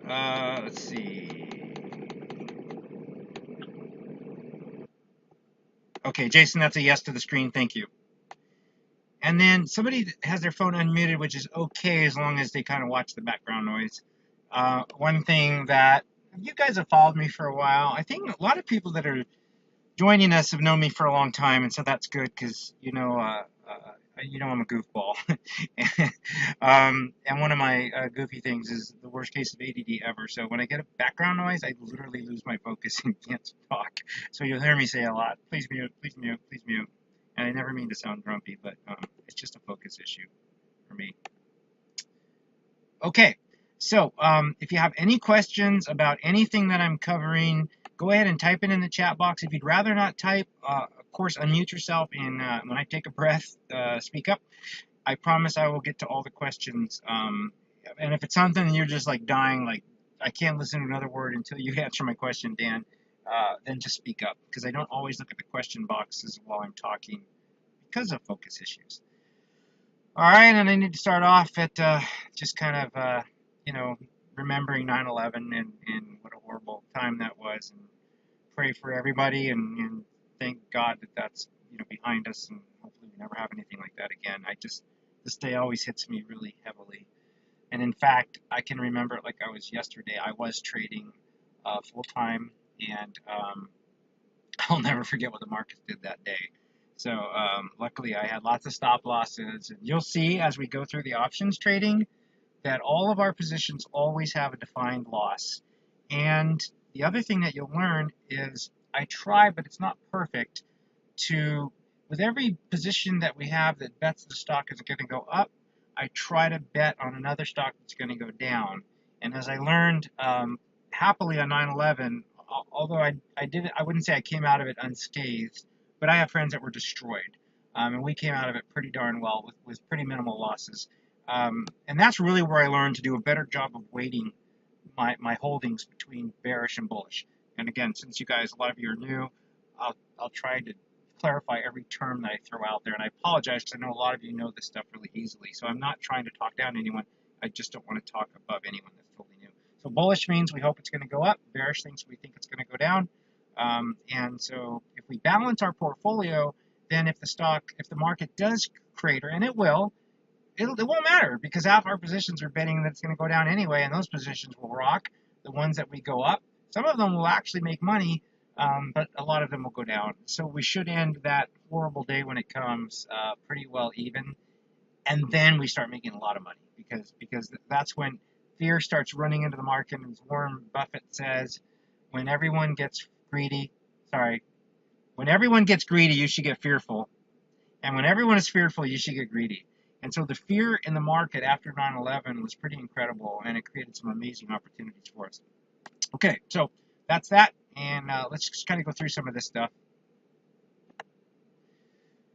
Let's see. Okay, Jason, that's a yes to the screen. Thank you. And then somebody has their phone unmuted, which is okay as long as they kind of watch the background noise. One thing that you guys have followed me for a while. I think a lot of people that are joining us have known me for a long time, and so that's good because I'm a goofball. And one of my goofy things is the worst case of ADD ever. So when I get a background noise, I literally lose my focus and can't talk. So you'll hear me say a lot, please mute, please mute, please mute. And I never mean to sound grumpy, but it's just a focus issue for me. Okay, so if you have any questions about anything that I'm covering, go ahead and type it in the chat box. If you'd rather not type, of course, unmute yourself, and when I take a breath, speak up. I promise I will get to all the questions. And if it's something you're just like dying, like I can't listen to another word until you answer my question, Dan, then just speak up, because I don't always look at the question boxes while I'm talking because of focus issues. All right, and I need to start off at just kind of, remembering 9/11 and what a horrible time that was, and pray for everybody, and thank God that that's behind us, and hopefully we never have anything like that again. This day always hits me really heavily, and in fact, I can remember it like I was yesterday. I was trading full time, and I'll never forget what the markets did that day. So luckily I had lots of stop losses, and you'll see as we go through the options trading that all of our positions always have a defined loss. And the other thing that you'll learn is I try, but it's not perfect, with every position that we have that bets the stock is going to go up, I try to bet on another stock that's going to go down. And as I learned happily on 9/11, although I wouldn't say I came out of it unscathed, but I have friends that were destroyed. And we came out of it pretty darn well with pretty minimal losses. And that's really where I learned to do a better job of weighting my holdings between bearish and bullish. And again, since you guys, a lot of you are new, I'll try to clarify every term that I throw out there. And I apologize because I know a lot of you know this stuff really easily. So I'm not trying to talk down anyone. I just don't want to talk above anyone that's totally new. So bullish means we hope it's going to go up. Bearish means we think it's going to go down. And so if we balance our portfolio, then if the market does crater, and it will, it won't matter, because half our positions are betting that it's going to go down anyway, and those positions will rock. The ones that we go up, some of them will actually make money, but a lot of them will go down. So we should end that horrible day when it comes pretty well even, and then we start making a lot of money, because that's when fear starts running into the market. And as Warren Buffett says, when everyone gets greedy, you should get fearful, and when everyone is fearful, you should get greedy. And so the fear in the market after 9/11 was pretty incredible, and it created some amazing opportunities for us. Okay, so that's that, and let's just kind of go through some of this stuff.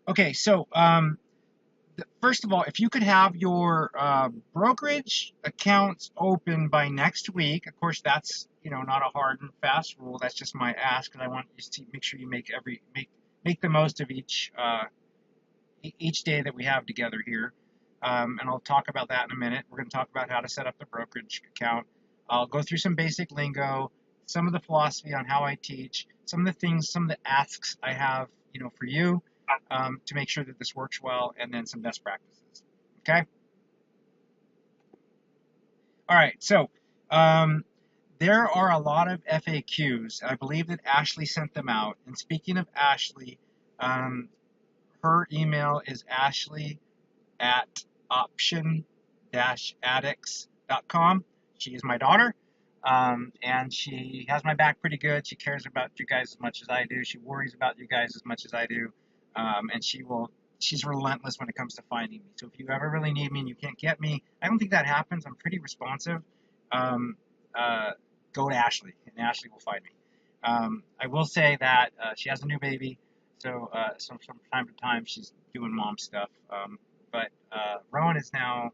Okay, so first of all, if you could have your brokerage accounts open by next week, of course that's not a hard and fast rule. That's just my ask, and I want you to make sure you make the most of each day that we have together here. And I'll talk about that in a minute. We're going to talk about how to set up the brokerage account. I'll go through some basic lingo, some of the philosophy on how I teach, some of the asks I have, for you, to make sure that this works well, and then some best practices. Okay? All right. So there are a lot of FAQs. I believe that Ashley sent them out. And speaking of Ashley, her email is ashley@option-addicts.com. She is my daughter, and she has my back pretty good. She cares about you guys as much as I do. She worries about you guys as much as I do, and she's relentless when it comes to finding me. So if you ever really need me and you can't get me, I don't think that happens. I'm pretty responsive. Go to Ashley, and Ashley will find me. I will say that she has a new baby, so from time to time she's doing mom stuff. But Rowan is now,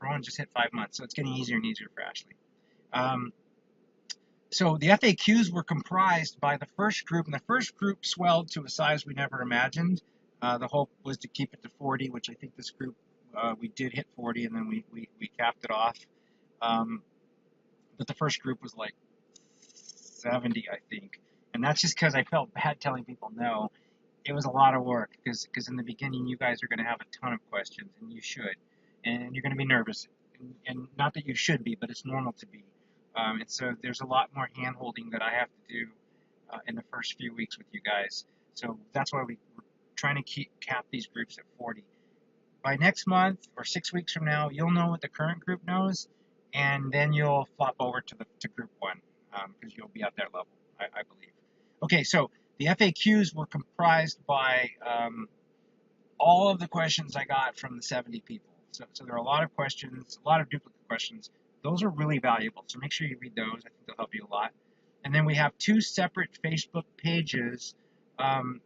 Rowan just hit 5 months, so it's getting easier and easier for Ashley. So the FAQs were comprised by the first group, and the first group swelled to a size we never imagined. The hope was to keep it to 40, which I think this group, we did hit 40, and then we capped it off. but the first group was like 70, I think. And that's just because I felt bad telling people no. It was a lot of work because in the beginning you guys are going to have a ton of questions, and you should, and you're going to be nervous, and not that you should be, but it's normal to be. And so there's a lot more hand holding that I have to do in the first few weeks with you guys. So that's why we're trying to cap these groups at 40. By next month or 6 weeks from now, you'll know what the current group knows, and then you'll flop over to group 1 because you'll be at their level, I believe. Okay, so the FAQs were comprised by all of the questions I got from the 70 people. So there are a lot of questions, a lot of duplicate questions. Those are really valuable, so make sure you read those. I think they'll help you a lot. And then we have 2 separate Facebook pages.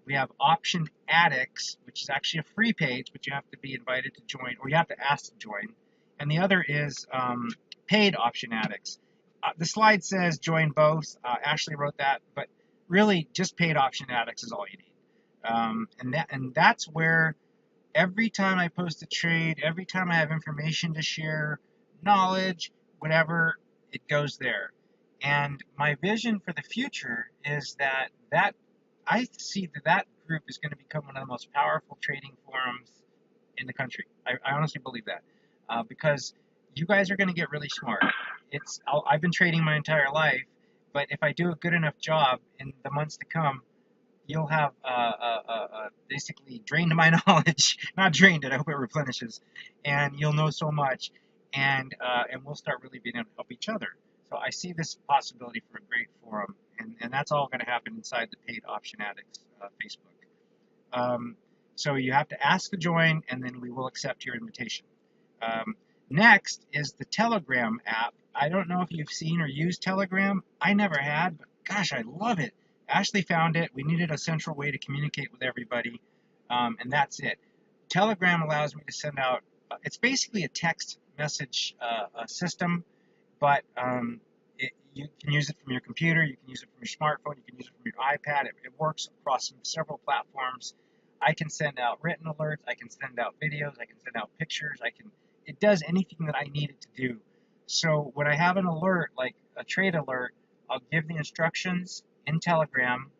We have Option Addicts, which is actually a free page, but you have to be invited to join, or you have to ask to join. And the other is Paid Option Addicts. The slide says join both. Ashley wrote that, but really just Paid Option Addicts is all you need. And that's where every time I post a trade, every time I have information to share, knowledge, whatever, it goes there. And my vision for the future is that I see that group is going to become one of the most powerful trading forums in the country. I honestly believe that because you guys are going to get really smart. I've been trading my entire life, but if I do a good enough job in the months to come, you'll have basically drained my knowledge. Not drained it, I hope it replenishes. And you'll know so much, and we'll start really being able to help each other. So I see this possibility for a great forum, and that's all going to happen inside the Paid Option Addicts Facebook. So you have to ask to join, and then we will accept your invitation. Next is the Telegram app. I don't know if you've seen or used Telegram. I never had, but gosh, I love it. Ashley found it. We needed a central way to communicate with everybody, and that's it. Telegram allows me to send out, it's basically a text message system, but you can use it from your computer, you can use it from your smartphone, you can use it from your iPad. It works across several platforms. I can send out written alerts, I can send out videos, I can send out pictures, it does anything that I need it to do. So when I have an alert, like a trade alert, I'll give the instructions in Telegram,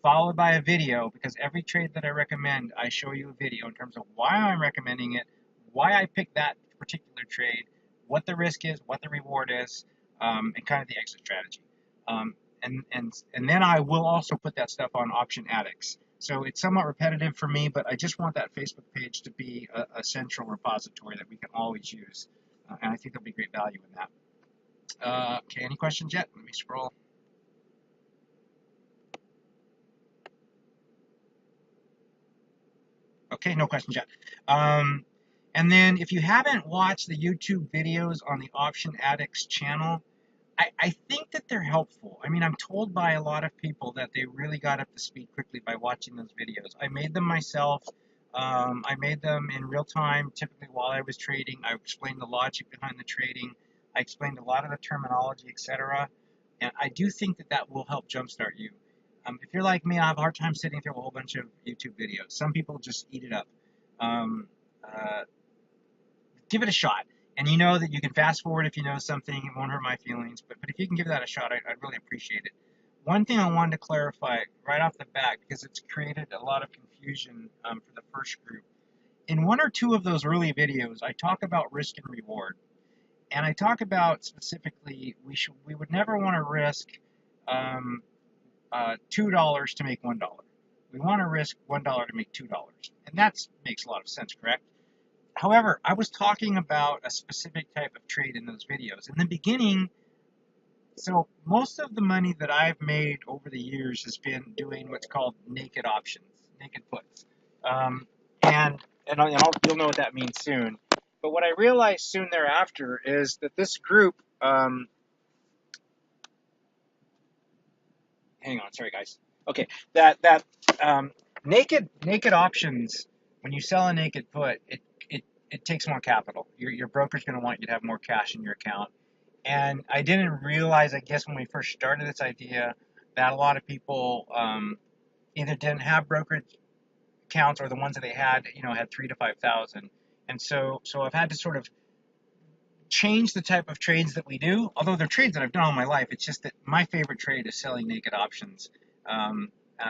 followed by a video, because every trade that I recommend, I show you a video in terms of why I'm recommending it, why I picked that particular trade, what the risk is, what the reward is, and kind of the exit strategy. And then I will also put that stuff on Option Addicts. So it's somewhat repetitive for me, but I just want that Facebook page to be a central repository that we can always use. And I think there'll be great value in that. Okay, any questions yet? Let me scroll. Okay, no questions yet. And then if you haven't watched the YouTube videos on the Option Addicts channel, I think that they're helpful. I mean, I'm told by a lot of people that they really got up to speed quickly by watching those videos. I made them myself. I made them in real time, typically while I was trading. I explained the logic behind the trading. I explained a lot of the terminology, etc. And I do think that will help jumpstart you. If you're like me, I have a hard time sitting through a whole bunch of YouTube videos. Some people just eat it up. Give it a shot. And you know that you can fast forward if you know something. It won't hurt my feelings. But if you can give that a shot, I'd really appreciate it. One thing I wanted to clarify right off the bat, because it's created a lot of confusion for the first group. In 1 or 2 of those early videos, I talk about risk and reward. And I talk about specifically, we would never want to risk $2 to make $1. We want to risk $1 to make $2. And that makes a lot of sense, correct? However, I was talking about a specific type of trade in those videos. In the beginning, so most of the money that I've made over the years has been doing what's called naked options, naked puts. And you'll know what that means soon. But what I realized soon thereafter is that this group, hang on, sorry guys. Okay, that naked options, when you sell a naked put, it takes more capital. Your broker's going to want you to have more cash in your account. And I didn't realize, I guess, when we first started this idea, that a lot of people either didn't have brokerage accounts, or the ones that they had, had 3,000 to 5,000. And so I've had to sort of change the type of trades that we do, although they're trades that I've done all my life. It's just that my favorite trade is selling naked options.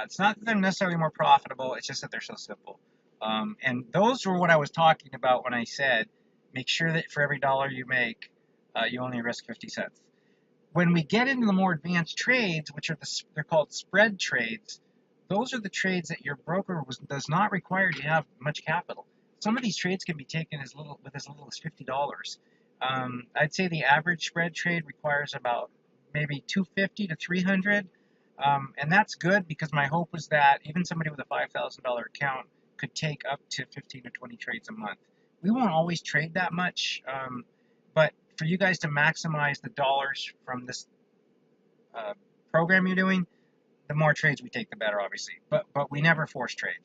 It's not that they're necessarily more profitable, it's just that they're so simple. And those were what I was talking about when I said, make sure that for every dollar you make, you only risk 50 cents. When we get into the more advanced trades, which are they're called spread trades, those are the trades that your broker does not require you to have much capital. Some of these trades can be taken as little as $50. I'd say the average spread trade requires about maybe 250 to 300, and that's good because my hope was that even somebody with a $5,000 account could take up to 15 to 20 trades a month. We won't always trade that much, but for you guys to maximize the dollars from this program you're doing, the more trades we take, the better, obviously. But we never force trades.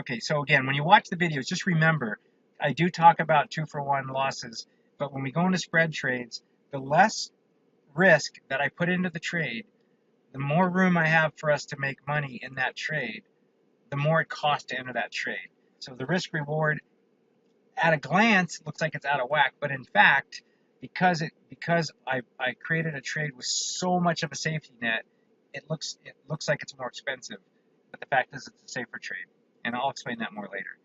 Okay, so again, when you watch the videos, just remember, I do talk about 2-for-1 losses, but when we go into spread trades, the less risk that I put into the trade, the more room I have for us to make money in that trade, the more it costs to enter that trade. So the risk reward at a glance looks like it's out of whack, but in fact, because I created a trade with so much of a safety net, it looks like it's more expensive. But the fact is, it's a safer trade, and I'll explain that more later.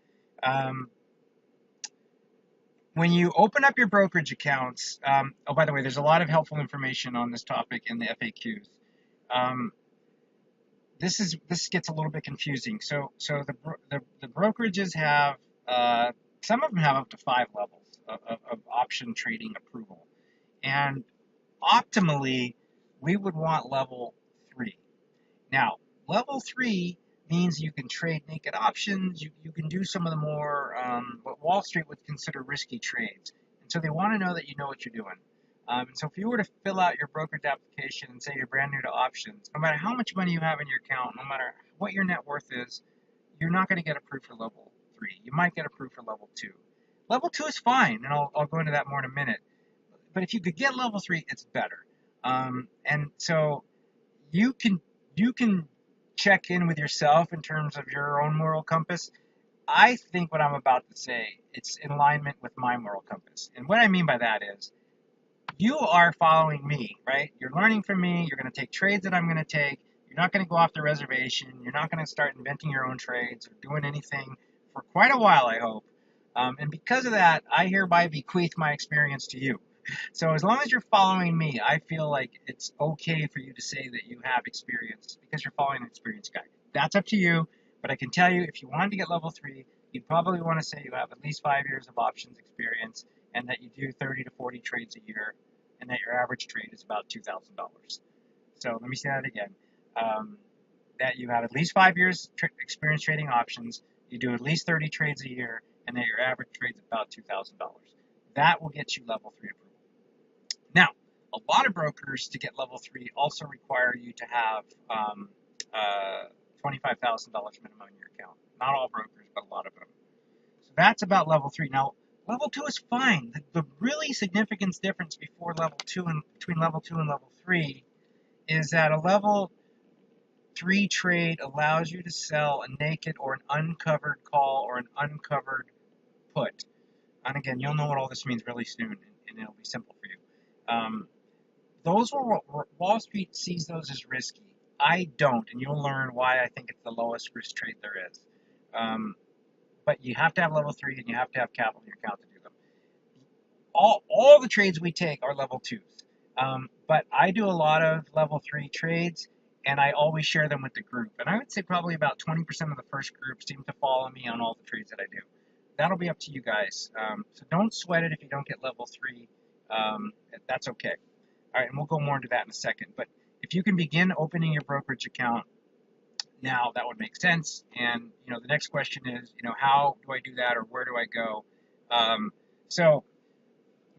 When you open up your brokerage accounts, oh, by the way, there's a lot of helpful information on this topic in the FAQs. This gets a little bit confusing. So the brokerages have some of them have up to 5 levels of option trading approval, and optimally we would want level 3. Now, level 3 means you can trade naked options, you can do some of the more what Wall Street would consider risky trades. And so they want to know that you know what you're doing. So if you were to fill out your brokerage application and say you're brand new to options, no matter how much money you have in your account, no matter what your net worth is, you're not going to get approved for level 3. You might get approved for level 2. Level 2 is fine, and I'll go into that more in a minute. But if you could get level 3, it's better. And so you can check in with yourself in terms of your own moral compass. I think what I'm about to say, it's in alignment with my moral compass. And what I mean by that is, you are following me, right? You're learning from me. You're going to take trades that I'm going to take. You're not going to go off the reservation. You're not going to start inventing your own trades or doing anything for quite a while, I hope. And because of that, I hereby bequeath my experience to you. So as long as you're following me, I feel like it's okay for you to say that you have experience because you're following an experienced guy. That's up to you, but I can tell you if you wanted to get level 3, you'd probably want to say you have at least 5 years of options experience and that you do 30 to 40 trades a year and that your average trade is about $2,000. So let me say that again. That you have at least 5 years experience trading options, you do at least 30 trades a year, and that your average trade is about $2,000. That will get you level 3 approval. Now, a lot of brokers to get level 3 also require you to have $25,000 minimum in your account. Not all brokers, but a lot of them. So that's about level 3. Now, level 2 is fine. The really significant difference between level 2 and level 3 is that a level 3 trade allows you to sell a naked or an uncovered call or an uncovered put. And again, you'll know what all this means really soon, and it'll be simple for you. Those Wall Street sees those as risky. I don't, and you'll learn why I think it's the lowest risk trade there is. But you have to have level 3 and you have to have capital in your account to do them. All the trades we take are level 2s. But I do a lot of level 3 trades, and I always share them with the group. And I would say probably about 20% of the first group seem to follow me on all the trades that I do. That'll be up to you guys. So don't sweat it if you don't get level 3. That's okay. All right, and we'll go more into that in a second. But if you can begin opening your brokerage account now, that would make sense. And the next question is, how do I do that, or where do I go? So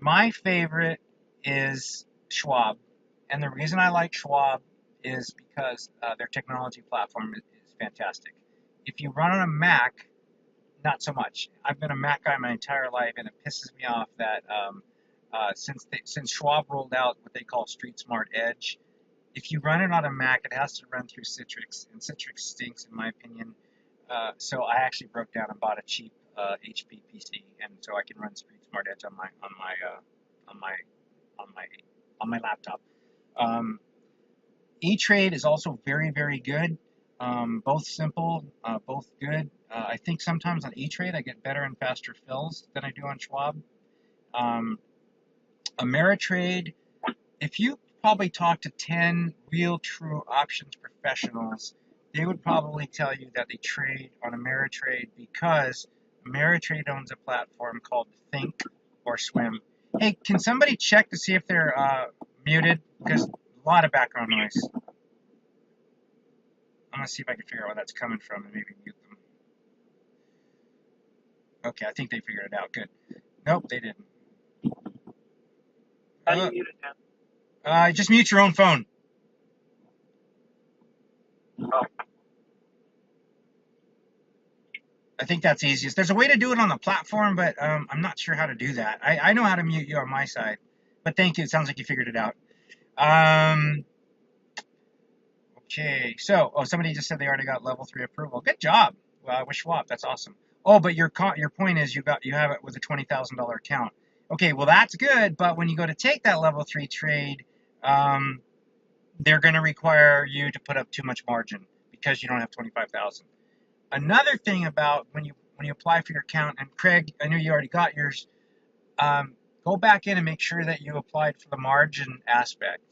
my favorite is Schwab, and the reason I like Schwab is because their technology platform is fantastic. If you run on a Mac, not so much. I've been a Mac guy my entire life, and it pisses me off that since Schwab rolled out what they call Street Smart Edge, if you run it on a Mac, it has to run through Citrix, and Citrix stinks in my opinion. So I actually broke down and bought a cheap HP PC, and so I can run Street Smart Edge on on my on my on my laptop. Um, E-Trade is also very, very good. Both simple, both good. I think sometimes on E-Trade I get better and faster fills than I do on Schwab. Um, Ameritrade, if you probably talk to 10 real true options professionals, they would probably tell you that they trade on Ameritrade because Ameritrade owns a platform called Think or Swim. Hey, can somebody check to see if they're muted? Because a lot of background noise. I'm going to see if I can figure out where that's coming from and maybe mute them. Okay, I think they figured it out. Good. Nope, they didn't. How do you mute it now? Just mute your own phone. Oh. I think that's easiest. There's a way to do it on the platform, but I'm not sure how to do that. I know how to mute you on my side, but thank you. It sounds like you figured it out. Okay, so somebody just said they already got level 3 approval. Good job. With Schwab, that's awesome. Oh, but your point is you have it with a $20,000 account. Okay, well that's good, but when you go to take that level 3 trade, they're going to require you to put up too much margin because you don't have 25,000. Another thing about when you apply for your account, and Craig, I know you already got yours, go back in and make sure that you applied for the margin aspect.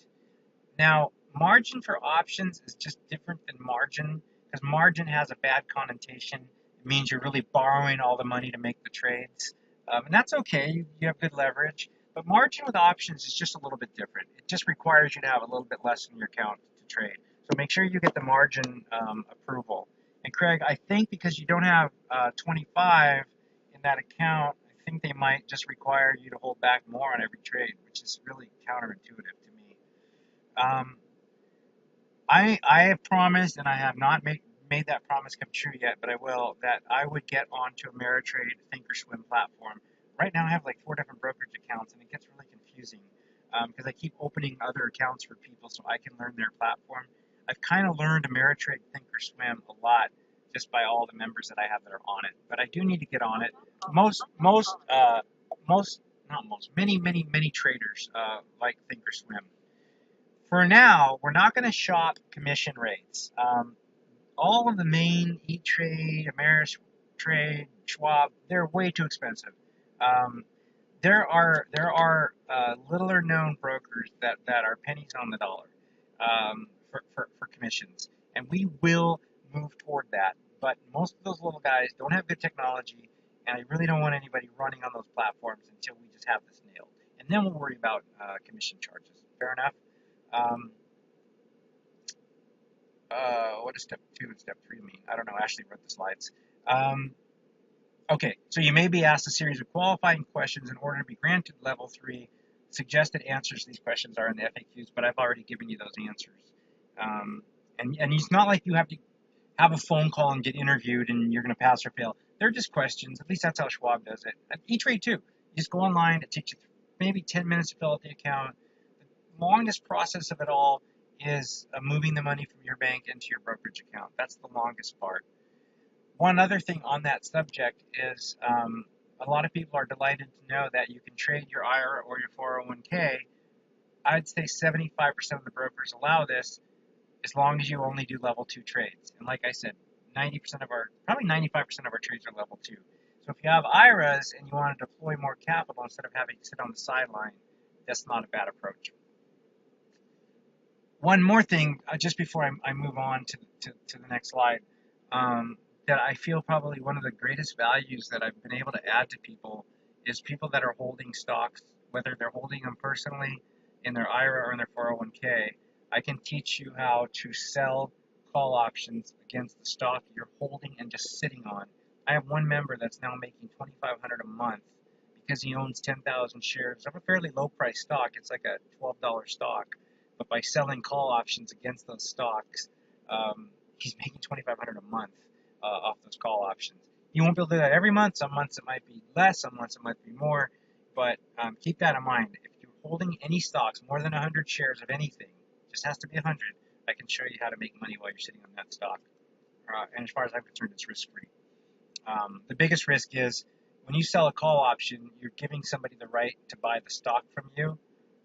Now, margin for options is just different than margin because margin has a bad connotation. It means you're really borrowing all the money to make the trades, and that's okay. You have good leverage. But margin with options is just a little bit different. It just requires you to have a little bit less in your account to trade. So make sure you get the margin approval. And Craig, I think because you don't have 25 in that account, I think they might just require you to hold back more on every trade, which is really counterintuitive to me. I have promised, and I have not made that promise come true yet, but I will, that I would get onto Ameritrade Thinkorswim platform. Right now I have like 4 different brokerage accounts, and it gets really confusing because I keep opening other accounts for people so I can learn their platform. I've kind of learned Ameritrade Thinkorswim a lot just by all the members that I have that are on it, but I do need to get on it. Many traders like Thinkorswim. For now, we're not going to shop commission rates. All of the main E-Trade, Ameritrade, Schwab, they're way too expensive. There are littler known brokers that are pennies on the dollar for commissions, and we will move toward that. But most of those little guys don't have good technology, and I really don't want anybody running on those platforms until we just have this nailed. And then we'll worry about commission charges. Fair enough? What does step 2 and step 3 mean? I don't know. Ashley wrote the slides. Okay, so you may be asked a series of qualifying questions in order to be granted level 3. Suggested answers to these questions are in the FAQs, but I've already given you those answers. And it's not like you have to have a phone call and get interviewed and you're going to pass or fail. They're just questions. At least that's how Schwab does it. At E-Trade too. You just go online. It takes you maybe 10 minutes to fill out the account. The longest process of it all is moving the money from your bank into your brokerage account. That's the longest part. One other thing on that subject is a lot of people are delighted to know that you can trade your IRA or your 401k. I'd say 75% of the brokers allow this as long as you only do level 2 trades. And like I said, probably 95% of our trades are level 2. So if you have IRAs and you want to deploy more capital instead of having to sit on the sideline, that's not a bad approach. One more thing, just before I move on to the next slide, that I feel probably one of the greatest values that I've been able to add to people is people that are holding stocks, whether they're holding them personally in their IRA or in their 401k. I can teach you how to sell call options against the stock you're holding and just sitting on. I have one member that's now making $2,500 a month because he owns 10,000 shares of a fairly low price stock. It's like a $12 stock. But by selling call options against those stocks, he's making $2,500 a month off those call options. You won't be able to do that every month. Some months it might be less, some months it might be more. But keep that in mind. If you're holding any stocks, more than 100 shares of anything, just has to be 100, I can show you how to make money while you're sitting on that stock. And as far as I'm concerned, it's risk-free. The biggest risk is when you sell a call option, you're giving somebody the right to buy the stock from you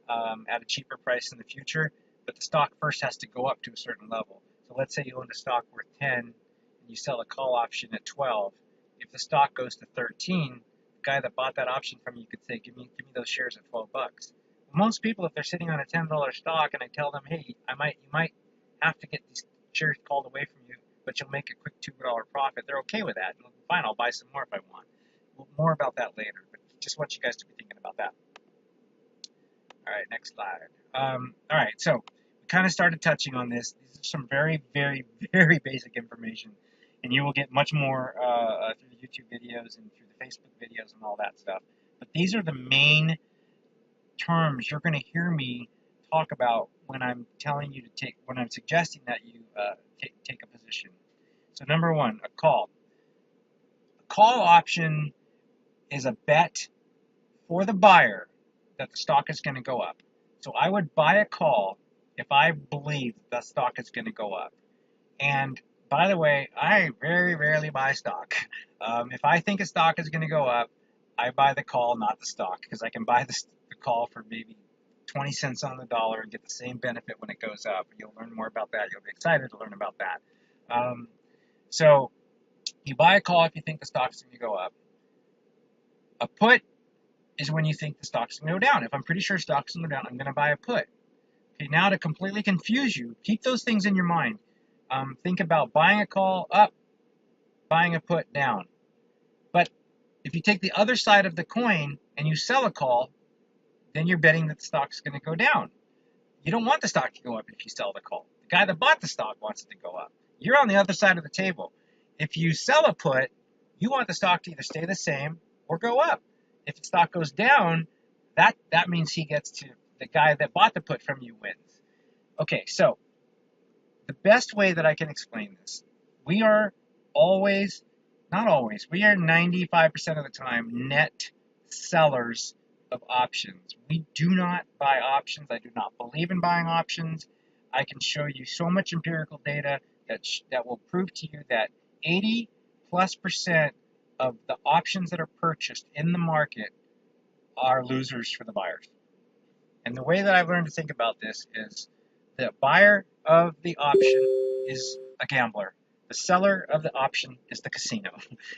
at a cheaper price in the future, but the stock first has to go up to a certain level. So let's say you own a stock worth 10 and you sell a call option at 12. If the stock goes to 13, the guy that bought that option from you could say, give me those shares at 12 bucks. Most people, if they're sitting on a $10 stock and I tell them, hey, you might have to get these shares called away from you, but you'll make a quick $2 profit, they're okay with that. Fine, I'll buy some more if I want. More about that later, but just want you guys to be thinking about that. All right, next slide. All right, so we kind of started touching on this. These are some very, very, very basic information, and you will get much more through the YouTube videos and through the Facebook videos and all that stuff. But these are the main terms you're going to hear me talk about when I'm telling you to when I'm suggesting that you take a position. So number one, a call. A call option is a bet for the buyer that the stock is going to go up. So I would buy a call if I believe the stock is going to go up. And by the way, I very rarely buy stock. If I think a stock is going to go up, I buy the call, not the stock, because I can buy the call for maybe 20 cents on the dollar and get the same benefit when it goes up. You'll learn more about that. You'll be excited to learn about that. So you buy a call if you think the stock's going to go up. A put is when you think the stock's going to go down. If I'm pretty sure stock's going to go down, I'm going to buy a put. Okay, now to completely confuse you, keep those things in your mind. Think about buying a call up, buying a put down. But if you take the other side of the coin and you sell a call, then you're betting that the stock's going to go down. You don't want the stock to go up if you sell the call. The guy that bought the stock wants it to go up. You're on the other side of the table. If you sell a put, you want the stock to either stay the same or go up. If the stock goes down, that means he gets to, the guy that bought the put from you wins. Okay, so the best way that I can explain this, we are always, not always, we are 95% of the time net sellers of options. We do not buy options. I do not believe in buying options. I can show you so much empirical data that will prove to you that 80+% of the options that are purchased in the market are losers for the buyers. And the way that I've learned to think about this is the buyer of the option is a gambler. The seller of the option is the casino.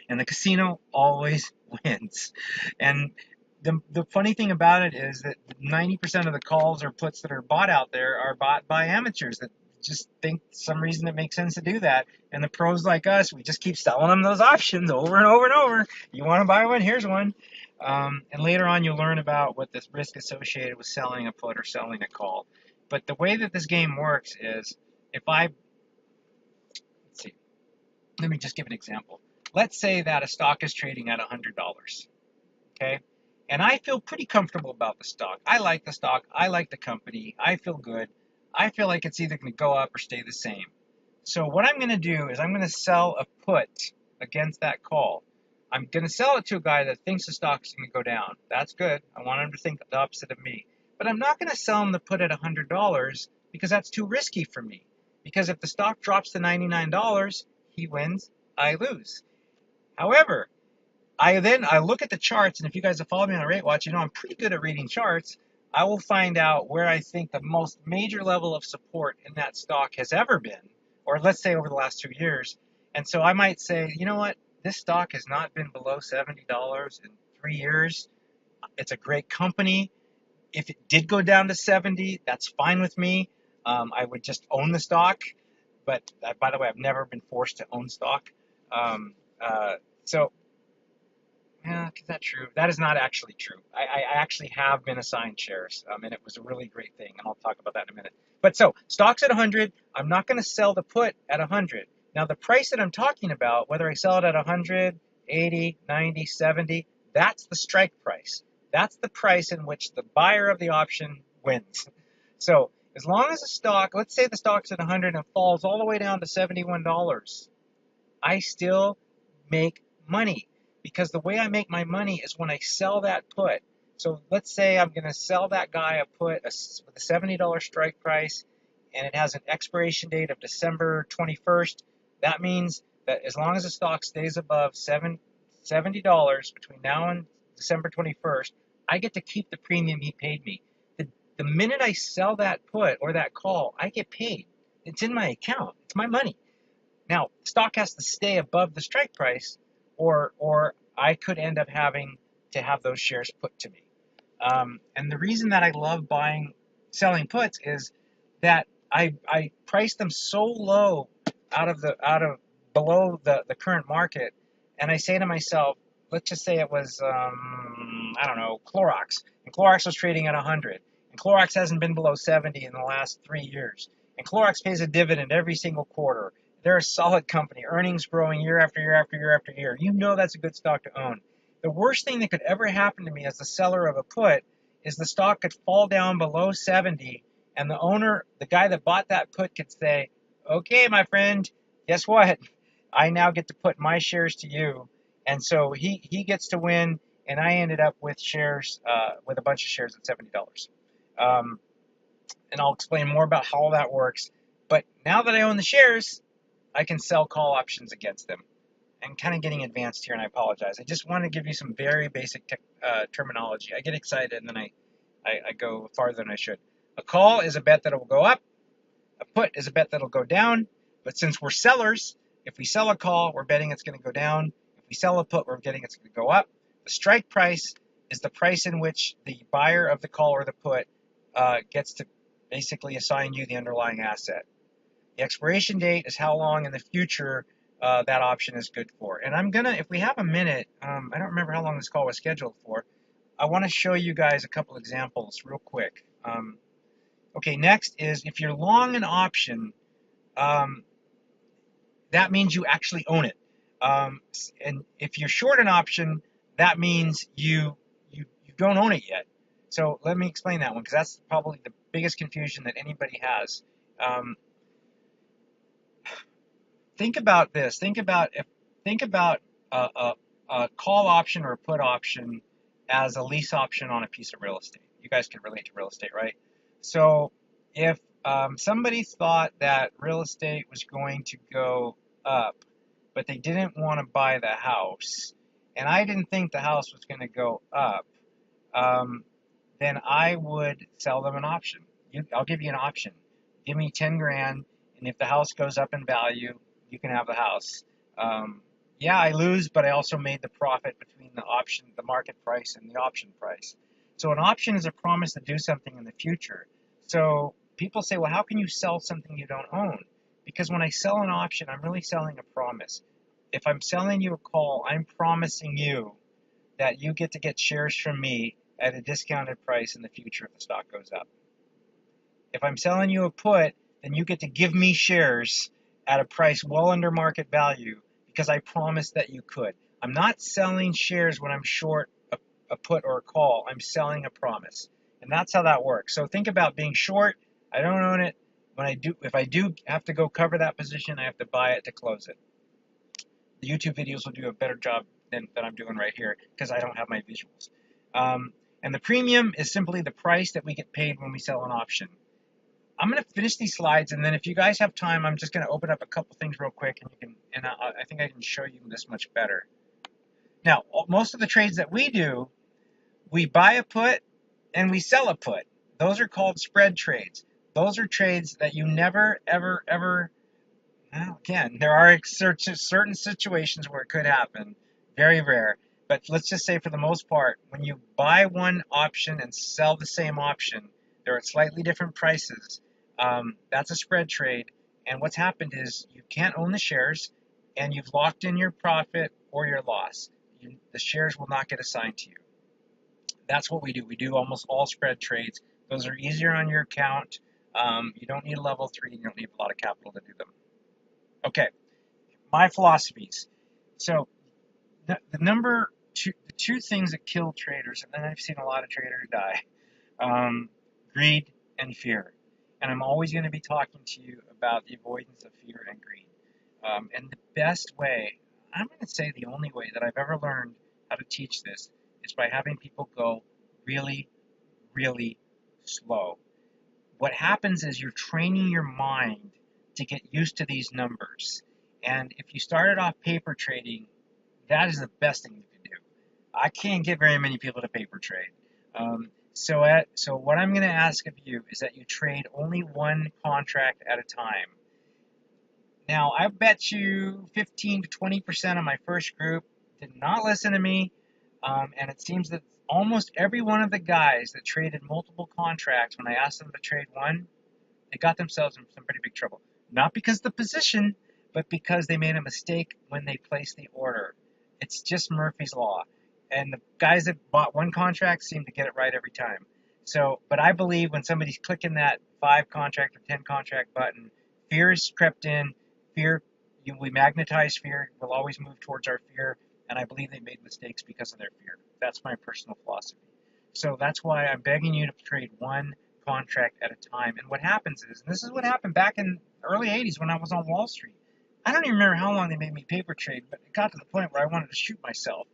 And the casino always wins. And the funny thing about it is that 90% of the calls or puts that are bought out there are bought by amateurs that just think some reason it makes sense to do that. And the pros like us, we just keep selling them those options over and over and over. You want to buy one? Here's one. And later on, you'll learn about what the risk associated with selling a put or selling a call. But the way that this game works is if let's see, let me just give an example. Let's say that a stock is trading at $100, okay? And I feel pretty comfortable about the stock. I like the stock. I like the company. I feel good. I feel like it's either going to go up or stay the same. So what I'm going to do is I'm going to sell a put against that call. I'm going to sell it to a guy that thinks the stock's going to go down. That's good. I want him to think the opposite of me. But I'm not going to sell him the put at $100 because that's too risky for me. Because if the stock drops to $99, he wins, I lose. However, I look at the charts, and if you guys have followed me on Rate Watch, you know I'm pretty good at reading charts. I will find out where I think the most major level of support in that stock has ever been, or let's say over the last 2 years. And so I might say, you know what, this stock has not been below $70 in 3 years. It's a great company. If it did go down to 70, that's fine with me. I would just own the stock. But by the way, I've never been forced to own stock. Yeah, is that true? That is not actually true. I actually have been assigned shares, and it was a really great thing, and I'll talk about that in a minute. But so, stock's at 100. I'm not going to sell the put at 100. Now, the price that I'm talking about, whether I sell it at 100, 80, 90, 70, that's the strike price. That's the price in which the buyer of the option wins. So, as long as the stock, let's say the stock's at 100 and falls all the way down to $71, I still make money. Because the way I make my money is when I sell that put. So let's say I'm going to sell that guy a put with a $70 strike price, and it has an expiration date of December 21st. That means that as long as the stock stays above $70 between now and December 21st, I get to keep the premium he paid me. The minute I sell that put or that call, I get paid. It's in my account. It's my money. Now, stock has to stay above the strike price, or I could end up having to have those shares put to me. And the reason that I love selling puts is that I price them so low out of below the current market, and I say to myself, let's just say it was I don't know, Clorox, and Clorox was trading at 100, and Clorox hasn't been below 70 in the last 3 years, and Clorox pays a dividend every single quarter. They're a solid company, earnings growing year after year after year after year. You know that's a good stock to own. The worst thing that could ever happen to me as the seller of a put is the stock could fall down below 70, and the owner, the guy that bought that put, could say, okay, my friend, guess what? I now get to put my shares to you. And so he gets to win, and I ended up with shares, with a bunch of shares at $70. And I'll explain more about how that works. But now that I own the shares, I can sell call options against them. I'm kind of getting advanced here, and I apologize. I just want to give you some very basic terminology. I get excited, and then I go farther than I should. A call is a bet that will go up. A put is a bet that will go down. But since we're sellers, if we sell a call, we're betting it's going to go down. If we sell a put, we're betting it's going to go up. The strike price is the price in which the buyer of the call or the put gets to basically assign you the underlying asset. The expiration date is how long in the future that option is good for. And I'm going to, if we have a minute, I don't remember how long this call was scheduled for. I want to show you guys a couple examples real quick. Okay, next is if you're long an option, that means you actually own it. And if you're short an option, that means you don't own it yet. So let me explain that one, because that's probably the biggest confusion that anybody has. Think about this. Think about a call option or a put option as a lease option on a piece of real estate. You guys can relate to real estate, right? So if somebody thought that real estate was going to go up, but they didn't want to buy the house, and I didn't think the house was going to go up, then I would sell them an option. I'll give you an option. Give me 10 grand, and if the house goes up in value, you can have the house. Yeah, I lose, but I also made the profit between the market price, and the option price. So an option is a promise to do something in the future. So people say, well, how can you sell something you don't own? Because when I sell an option, I'm really selling a promise. If I'm selling you a call, I'm promising you that you get to get shares from me at a discounted price in the future if the stock goes up. If I'm selling you a put, then you get to give me shares at a price well under market value because I promised that you could. I'm not selling shares when I'm short a put or a call. I'm selling a promise. And that's how that works. So think about being short. I don't own it. If I do have to go cover that position, I have to buy it to close it. The YouTube videos will do a better job than I'm doing right here because I don't have my visuals. And the premium is simply the price that we get paid when we sell an option. I'm going to finish these slides, and then if you guys have time, I'm just going to open up a couple things real quick, and I think I can show you this much better. Now, most of the trades that we do, we buy a put and we sell a put. Those are called spread trades. Those are trades that you never, ever, ever. Well, again, there are certain situations where it could happen. Very rare. But let's just say for the most part, when you buy one option and sell the same option, they're at slightly different prices. That's a spread trade. And what's happened is you can't own the shares, and you've locked in your profit or your loss. The shares will not get assigned to you. That's what we do. We do almost all spread trades. Those are easier on your account. You don't need a level 3, and you don't need a lot of capital to do them. Okay, my philosophies. So the two things that kill traders, and I've seen a lot of traders die, greed and fear. And I'm always going to be talking to you about the avoidance of fear and greed. And the best way, I'm going to say the only way that I've ever learned how to teach this is by having people go really, really slow. What happens is you're training your mind to get used to these numbers. And if you started off paper trading, That is the best thing you can do. I can't get very many people to paper trade. So what I'm going to ask of you is that you trade only one contract at a time. Now, I bet you 15 to 20% of my first group did not listen to me, and it seems that almost every one of the guys that traded multiple contracts, when I asked them to trade one, they got themselves in some pretty big trouble. Not because of the position, but because they made a mistake when they placed the order. It's just Murphy's Law. And the guys that bought one contract seem to get it right every time. So, but I believe when somebody's clicking that 5 contract or 10 contract button, fear is crept in. Fear, we magnetize fear. We'll always move towards our fear. And I believe they made mistakes because of their fear. That's my personal philosophy. So that's why I'm begging you to trade one contract at a time. And what happens is, and this is what happened back in the early 80s when I was on Wall Street. I don't even remember how long they made me paper trade, but it got to the point where I wanted to shoot myself.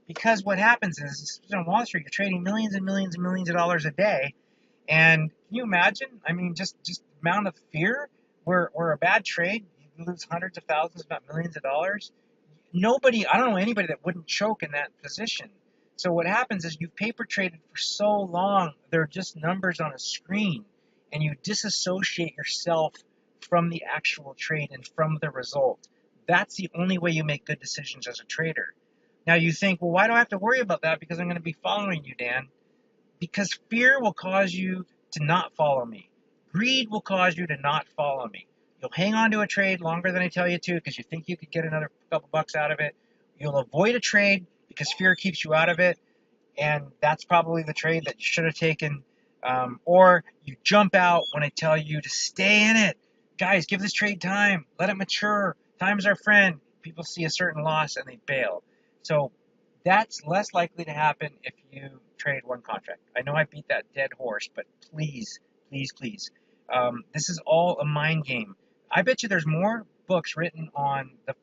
Because what happens is, on Wall Street, you're trading millions and millions and millions of dollars a day. And can you imagine? I mean, just the amount of fear where a bad trade, you lose hundreds of thousands, if not millions of dollars. I don't know anybody that wouldn't choke in that position. So what happens is you've paper traded for so long, they're just numbers on a screen, and you disassociate yourself from the actual trade and from the result. That's the only way you make good decisions as a trader. Now you think, well, why do I have to worry about that? Because I'm going to be following you, Dan. Because fear will cause you to not follow me. Greed will cause you to not follow me. You'll hang on to a trade longer than I tell you to because you think you could get another couple bucks out of it. You'll avoid a trade because fear keeps you out of it, and that's probably the trade that you should have taken. Or you jump out when I tell you to stay in it. Guys, give this trade time. Let it mature. Time is our friend. People see a certain loss and they bail. So that's less likely to happen if you trade one contract. I know I beat that dead horse, but please, please, please. This is all a mind game. I bet you there's more books written on the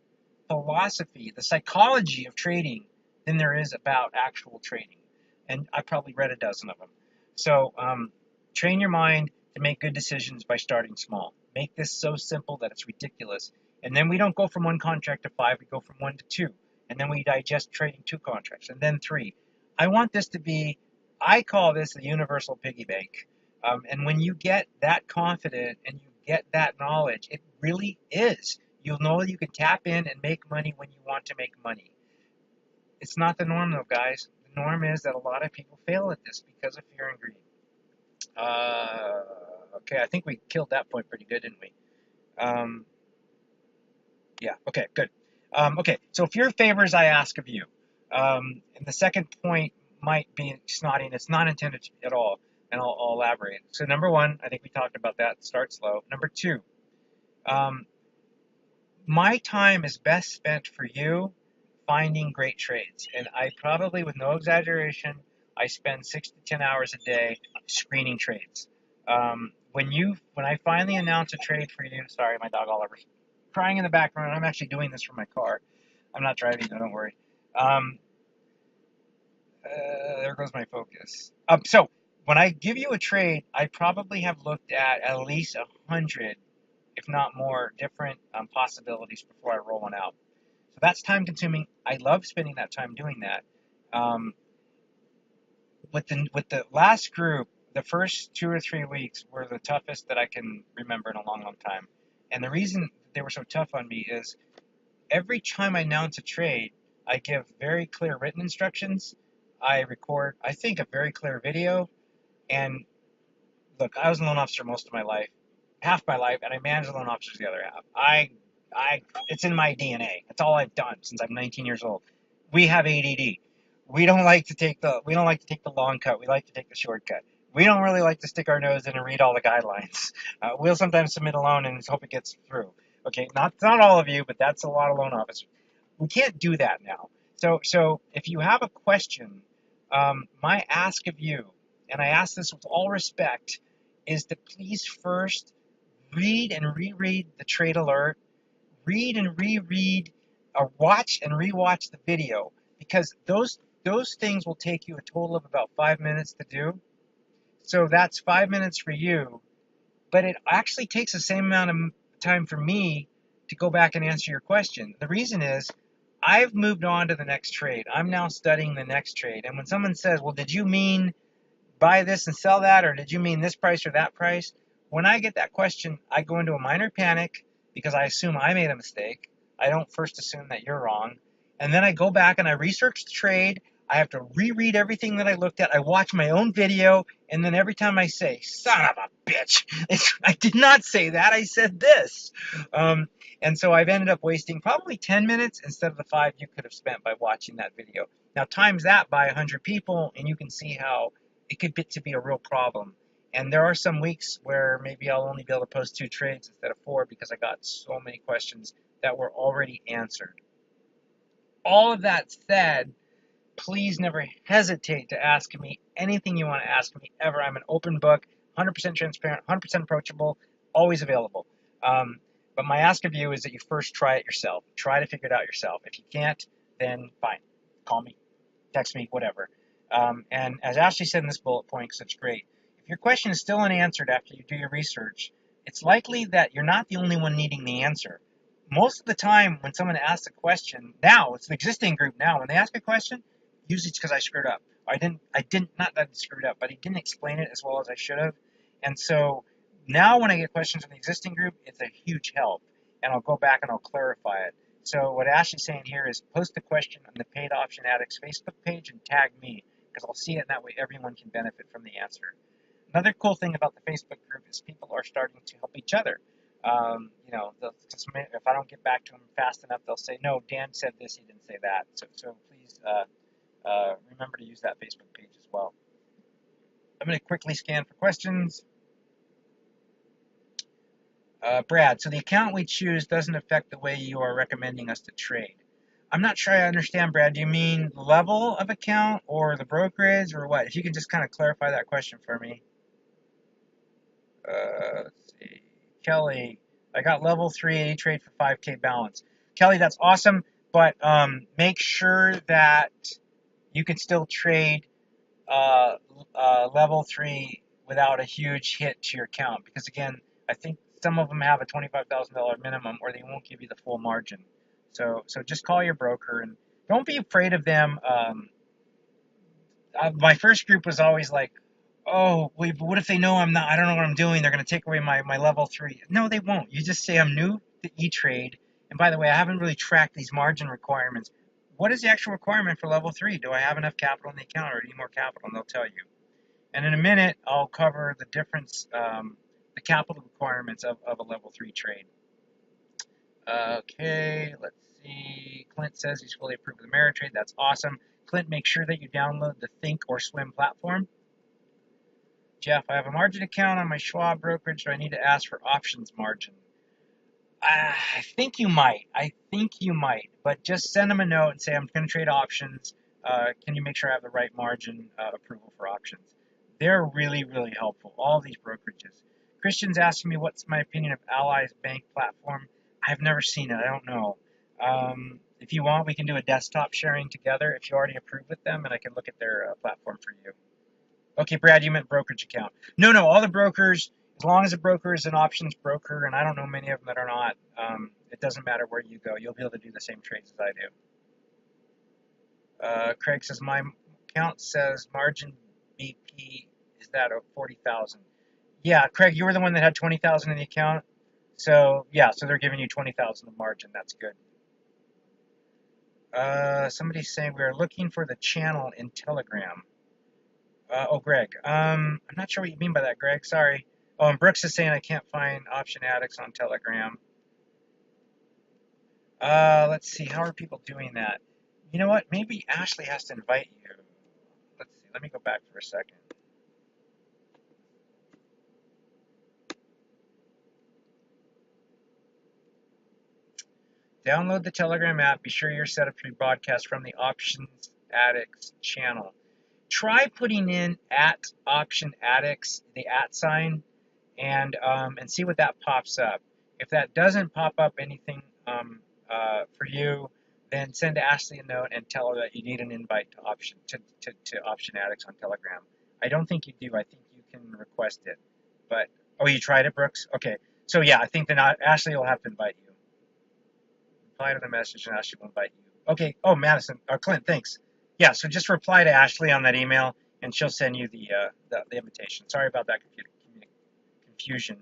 philosophy, the psychology of trading than there is about actual trading. And I probably read a dozen of them. So train your mind to make good decisions by starting small. Make this so simple that it's ridiculous. And then we don't go from one contract to 5, we go from 1 to 2. And then we digest trading 2 contracts, and then 3. I want this to be, I call this the universal piggy bank. And when you get that confident and you get that knowledge, it really is. You'll know you can tap in and make money when you want to make money. It's not the norm, though, guys. The norm is that a lot of people fail at this because of fear and greed. Okay, I think we killed that point pretty good, didn't we? Yeah, okay, good. Okay, so fear favors I ask of you. And the second point might be snotty, and it's not intended at all, and I'll elaborate. So number 1, I think we talked about that, start slow. Number 2, my time is best spent for you finding great trades. And I probably, with no exaggeration, I spend 6 to 10 hours a day screening trades. When I finally announce a trade for you, sorry, my dog Oliver's crying in the background. I'm actually doing this from my car. I'm not driving, so don't worry. There goes my focus. So when I give you a trade, I probably have looked at least 100, if not more, different possibilities before I roll one out. So that's time consuming. I love spending that time doing that. With the last group, the first 2 or 3 weeks were the toughest that I can remember in a long, long time. And the reason they were so tough on me is every time I announce a trade, I give very clear written instructions. I record, I think, a very clear video. And look, I was a loan officer most of my life, half my life, and I manage loan officers the other half. It's in my DNA. That's all I've done since I'm 19 years old. We have ADD. We don't like to take the long cut. We like to take the shortcut. We don't really like to stick our nose in and read all the guidelines. We'll sometimes submit a loan and hope it gets through. Okay, not all of you, but that's a lot of loan officers. We can't do that now. So if you have a question, my ask of you, and I ask this with all respect, is to please first read and reread the trade alert, read and reread, or watch and rewatch the video, because those things will take you a total of about 5 minutes to do. So that's 5 minutes for you, but it actually takes the same amount of time for me to go back and answer your question. The reason is I've moved on to the next trade. I'm now studying the next trade. And when someone says, well, did you mean buy this and sell that, or did you mean this price or that price? When I get that question, I go into a minor panic because I assume I made a mistake. I don't first assume that you're wrong. And then I go back and I research the trade. I have to reread everything that I looked at. I watch my own video, and then every time I say, son of a bitch, I did not say that. I said this. And so I've ended up wasting probably 10 minutes instead of the 5 you could have spent by watching that video. Now, times that by 100 people, and you can see how it could get to be a real problem. And there are some weeks where maybe I'll only be able to post 2 trades instead of 4 because I got so many questions that were already answered. All of that said, please never hesitate to ask me anything you want to ask me ever. I'm an open book, 100% transparent, 100% approachable, always available. But my ask of you is that you first try it yourself. Try to figure it out yourself. If you can't, then fine. Call me, text me, whatever. And as Ashley said in this bullet point, because it's great, if your question is still unanswered after you do your research, it's likely that you're not the only one needing the answer. Most of the time when someone asks a question, now, it's the existing group now, when they ask a question, usually it's because I screwed up. I didn't, not that I screwed up, but I didn't explain it as well as I should have. And so now when I get questions from the existing group, it's a huge help. And I'll go back and I'll clarify it. So what Ashley's saying here is post the question on the Paid Option Addicts Facebook page and tag me, because I'll see it, and that way everyone can benefit from the answer. Another cool thing about the Facebook group is people are starting to help each other. If I don't get back to them fast enough, they'll say, no, Dan said this, he didn't say that. So please remember to use that Facebook page as well. I'm going to quickly scan for questions. Brad, so the account we choose doesn't affect the way you are recommending us to trade. I'm not sure I understand, Brad. Do you mean level of account or the brokerage or what? If you can just kind of clarify that question for me. Let's see. Kelly, I got level 3 trade for 5K balance. Kelly, that's awesome, but make sure that you can still trade level 3 without a huge hit to your account, because again, I think some of them have a $25,000 minimum, or they won't give you the full margin. So just call your broker and don't be afraid of them. My first group was always like, oh, wait, but what if they know I don't know what I'm doing? They're going to take away my level 3. No, they won't. You just say I'm new to E-Trade. And by the way, I haven't really tracked these margin requirements. What is the actual requirement for level 3? Do I have enough capital in the account or need more capital? And they'll tell you. And in a minute, I'll cover the difference, the capital requirements of a level 3 trade. Okay, let's see. Clint says he's fully approved of the Ameritrade. That's awesome. Clint, make sure that you download the Think or Swim platform. Jeff, I have a margin account on my Schwab brokerage. Do I need to ask for options margin? I think you might. But just send them a note and say, I'm going to trade options. Can you make sure I have the right margin approval for options? They're really, really helpful, all these brokerages. Christian's asking me what's my opinion of Ally's bank platform. I've never seen it. I don't know. If you want, we can do a desktop sharing together if you already approve with them, and I can look at their platform for you. Okay, Brad, you meant brokerage account. No, all the brokers, as long as a broker is an options broker, and I don't know many of them that are not, it doesn't matter where you go. You'll be able to do the same trades as I do. Craig says, my account says margin BP, is that 40,000? Yeah, Craig, you were the one that had 20,000 in the account. So, yeah, so they're giving you 20,000 of margin. That's good. Somebody's saying we are looking for the channel in Telegram. Greg. I'm not sure what you mean by that, Greg. Sorry. Oh, and Brooks is saying I can't find Option Addicts on Telegram. Let's see. How are people doing that? You know what? Maybe Ashley has to invite you. Let's see. Let me go back for a second. Download the Telegram app. Be sure you're set up to broadcast from the Options Addicts channel. Try putting in @Option Addicts, the @ and see what that pops up. If that doesn't pop up anything for you, then send Ashley a note and tell her that you need an invite to Option Addicts on Telegram. I don't think you do. I think you can request it. But you tried it, Brooks? Okay. So yeah, I think then Ashley will have to invite you. Reply to the message and Ashley will invite you. Okay. Oh, Madison or Clint, thanks. Yeah. So just reply to Ashley on that email, and she'll send you the invitation. Sorry about that confusion.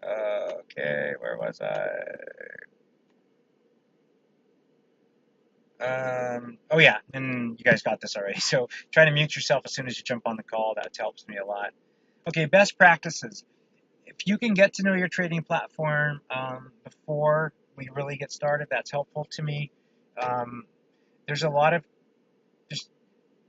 Okay, where was I? Oh yeah, and you guys got this already. So try to mute yourself as soon as you jump on the call. That helps me a lot. Okay, best practices. If you can get to know your trading platform before we really get started, that's helpful to me. Um, there's a lot of there's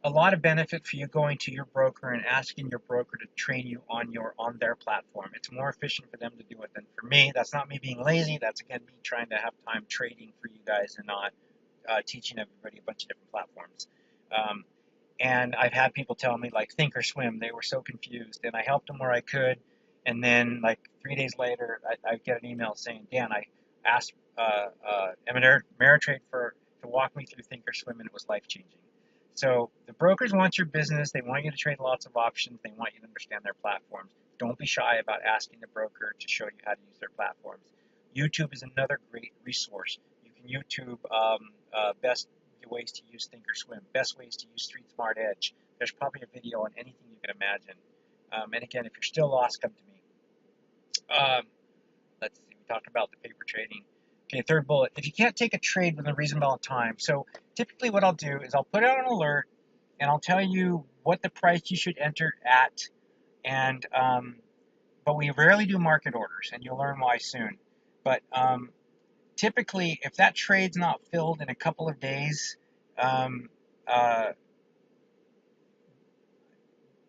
a lot of benefit for you going to your broker and asking your broker to train you on their platform. It's more efficient for them to do it than for me. That's not me being lazy. That's again me trying to have time trading for you guys and not teaching everybody a bunch of different platforms. Um, and I've had people tell me like think or swim. They were so confused, and I helped them where I could. And then like 3 days later, I get an email saying, Dan, I asked Ameritrade to walk me through think or swim, and it was life changing. So the brokers want your business. They want you to trade lots of options. They want you to understand their platforms. Don't be shy about asking the broker to show you how to use their platforms. YouTube is another great resource. You can YouTube best ways to use Thinkorswim, best ways to use Street Smart Edge. There's probably a video on anything you can imagine. And again, if you're still lost, come to me. Let's see, we talked about the paper trading. Okay, third bullet. If you can't take a trade within a reasonable amount of time, so typically what I'll do is I'll put out an alert and I'll tell you what the price you should enter at, and but we rarely do market orders, and you'll learn why soon. But typically, if that trade's not filled in a couple of days, um, uh,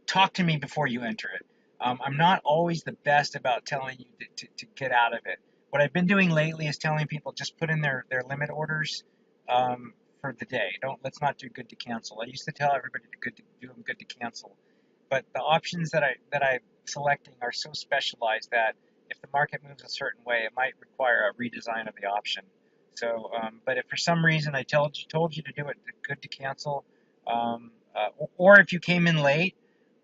talk to me before you enter it. I'm not always the best about telling you to get out of it. What I've been doing lately is telling people just put in their limit orders for the day. Let's not do good to cancel. I used to tell everybody to do them good to cancel, but the options that I'm selecting are so specialized that if the market moves a certain way, it might require a redesign of the option. So, but if for some reason I told you to do it good to cancel, or if you came in late.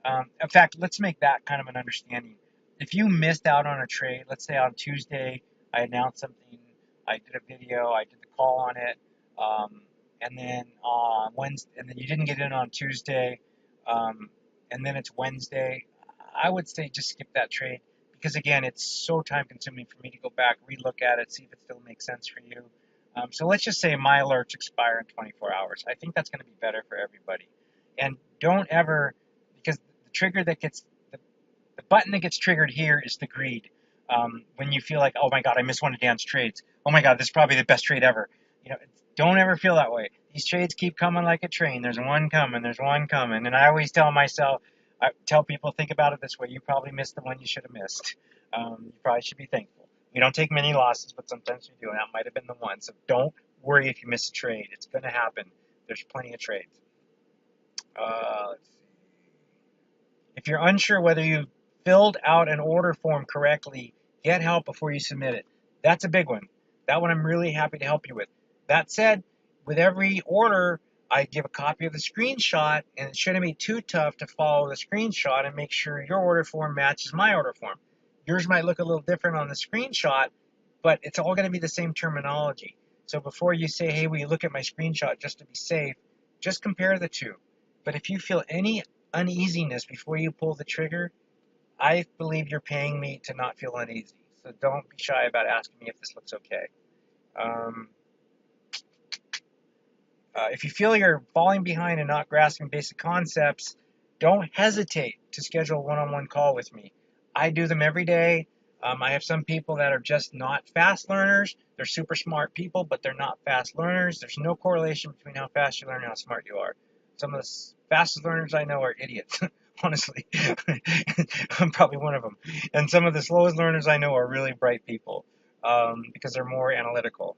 In fact, let's make that kind of an understanding. If you missed out on a trade, let's say on Tuesday, I announced something, I did a video, I did the call on it, and then on Wednesday, and then you didn't get in on Tuesday, and then it's Wednesday, I would say just skip that trade because again, it's so time consuming for me to go back, relook at it, see if it still makes sense for you. So let's just say my alerts expire in 24 hours. I think that's going to be better for everybody. And don't ever, because trigger that gets the button that gets triggered here is the greed. When you feel like, oh my god, I missed one of Dan's trades. Oh my god, this is probably the best trade ever. Don't ever feel that way. These trades keep coming like a train. There's one coming. There's one coming. And I always tell myself, I tell people, think about it this way. You probably missed the one you should have missed. You probably should be thankful. We don't take many losses, but sometimes we do, and that might have been the one. So don't worry if you miss a trade. It's going to happen. There's plenty of trades. Let's see. If you're unsure whether you filled out an order form correctly, get help before you submit it. That's a big one. That one I'm really happy to help you with. That said, with every order, I give a copy of the screenshot, and it shouldn't be too tough to follow the screenshot and make sure your order form matches my order form. Yours might look a little different on the screenshot, but it's all going to be the same terminology. So before you say, hey, will you look at my screenshot just to be safe, just compare the two. But if you feel any uneasiness before you pull the trigger, I believe you're paying me to not feel uneasy. So don't be shy about asking me if this looks okay. If you feel you're falling behind and not grasping basic concepts, don't hesitate to schedule a one-on-one call with me. I do them every day. I have some people that are just not fast learners. They're super smart people, but they're not fast learners. There's no correlation between how fast you learn and how smart you are. Some of the fastest learners I know are idiots, honestly. I'm probably one of them. And some of the slowest learners I know are really bright people because they're more analytical.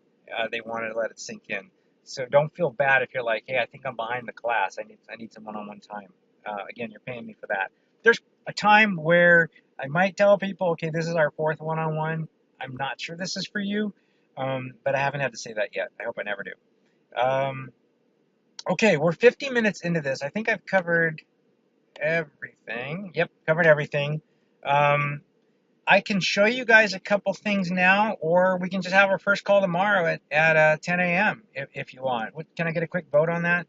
They want to let it sink in. So don't feel bad if you're like, hey, I think I'm behind the class. I need some one-on-one time. Again, you're paying me for that. There's a time where I might tell people, okay, this is our fourth one-on-one. I'm not sure this is for you, but I haven't had to say that yet. I hope I never do. Okay, we're 50 minutes into this. I think I've covered everything. Yep, covered everything. I can show you guys a couple things now, or we can just have our first call tomorrow at 10 a.m. If you want. Can I get a quick vote on that?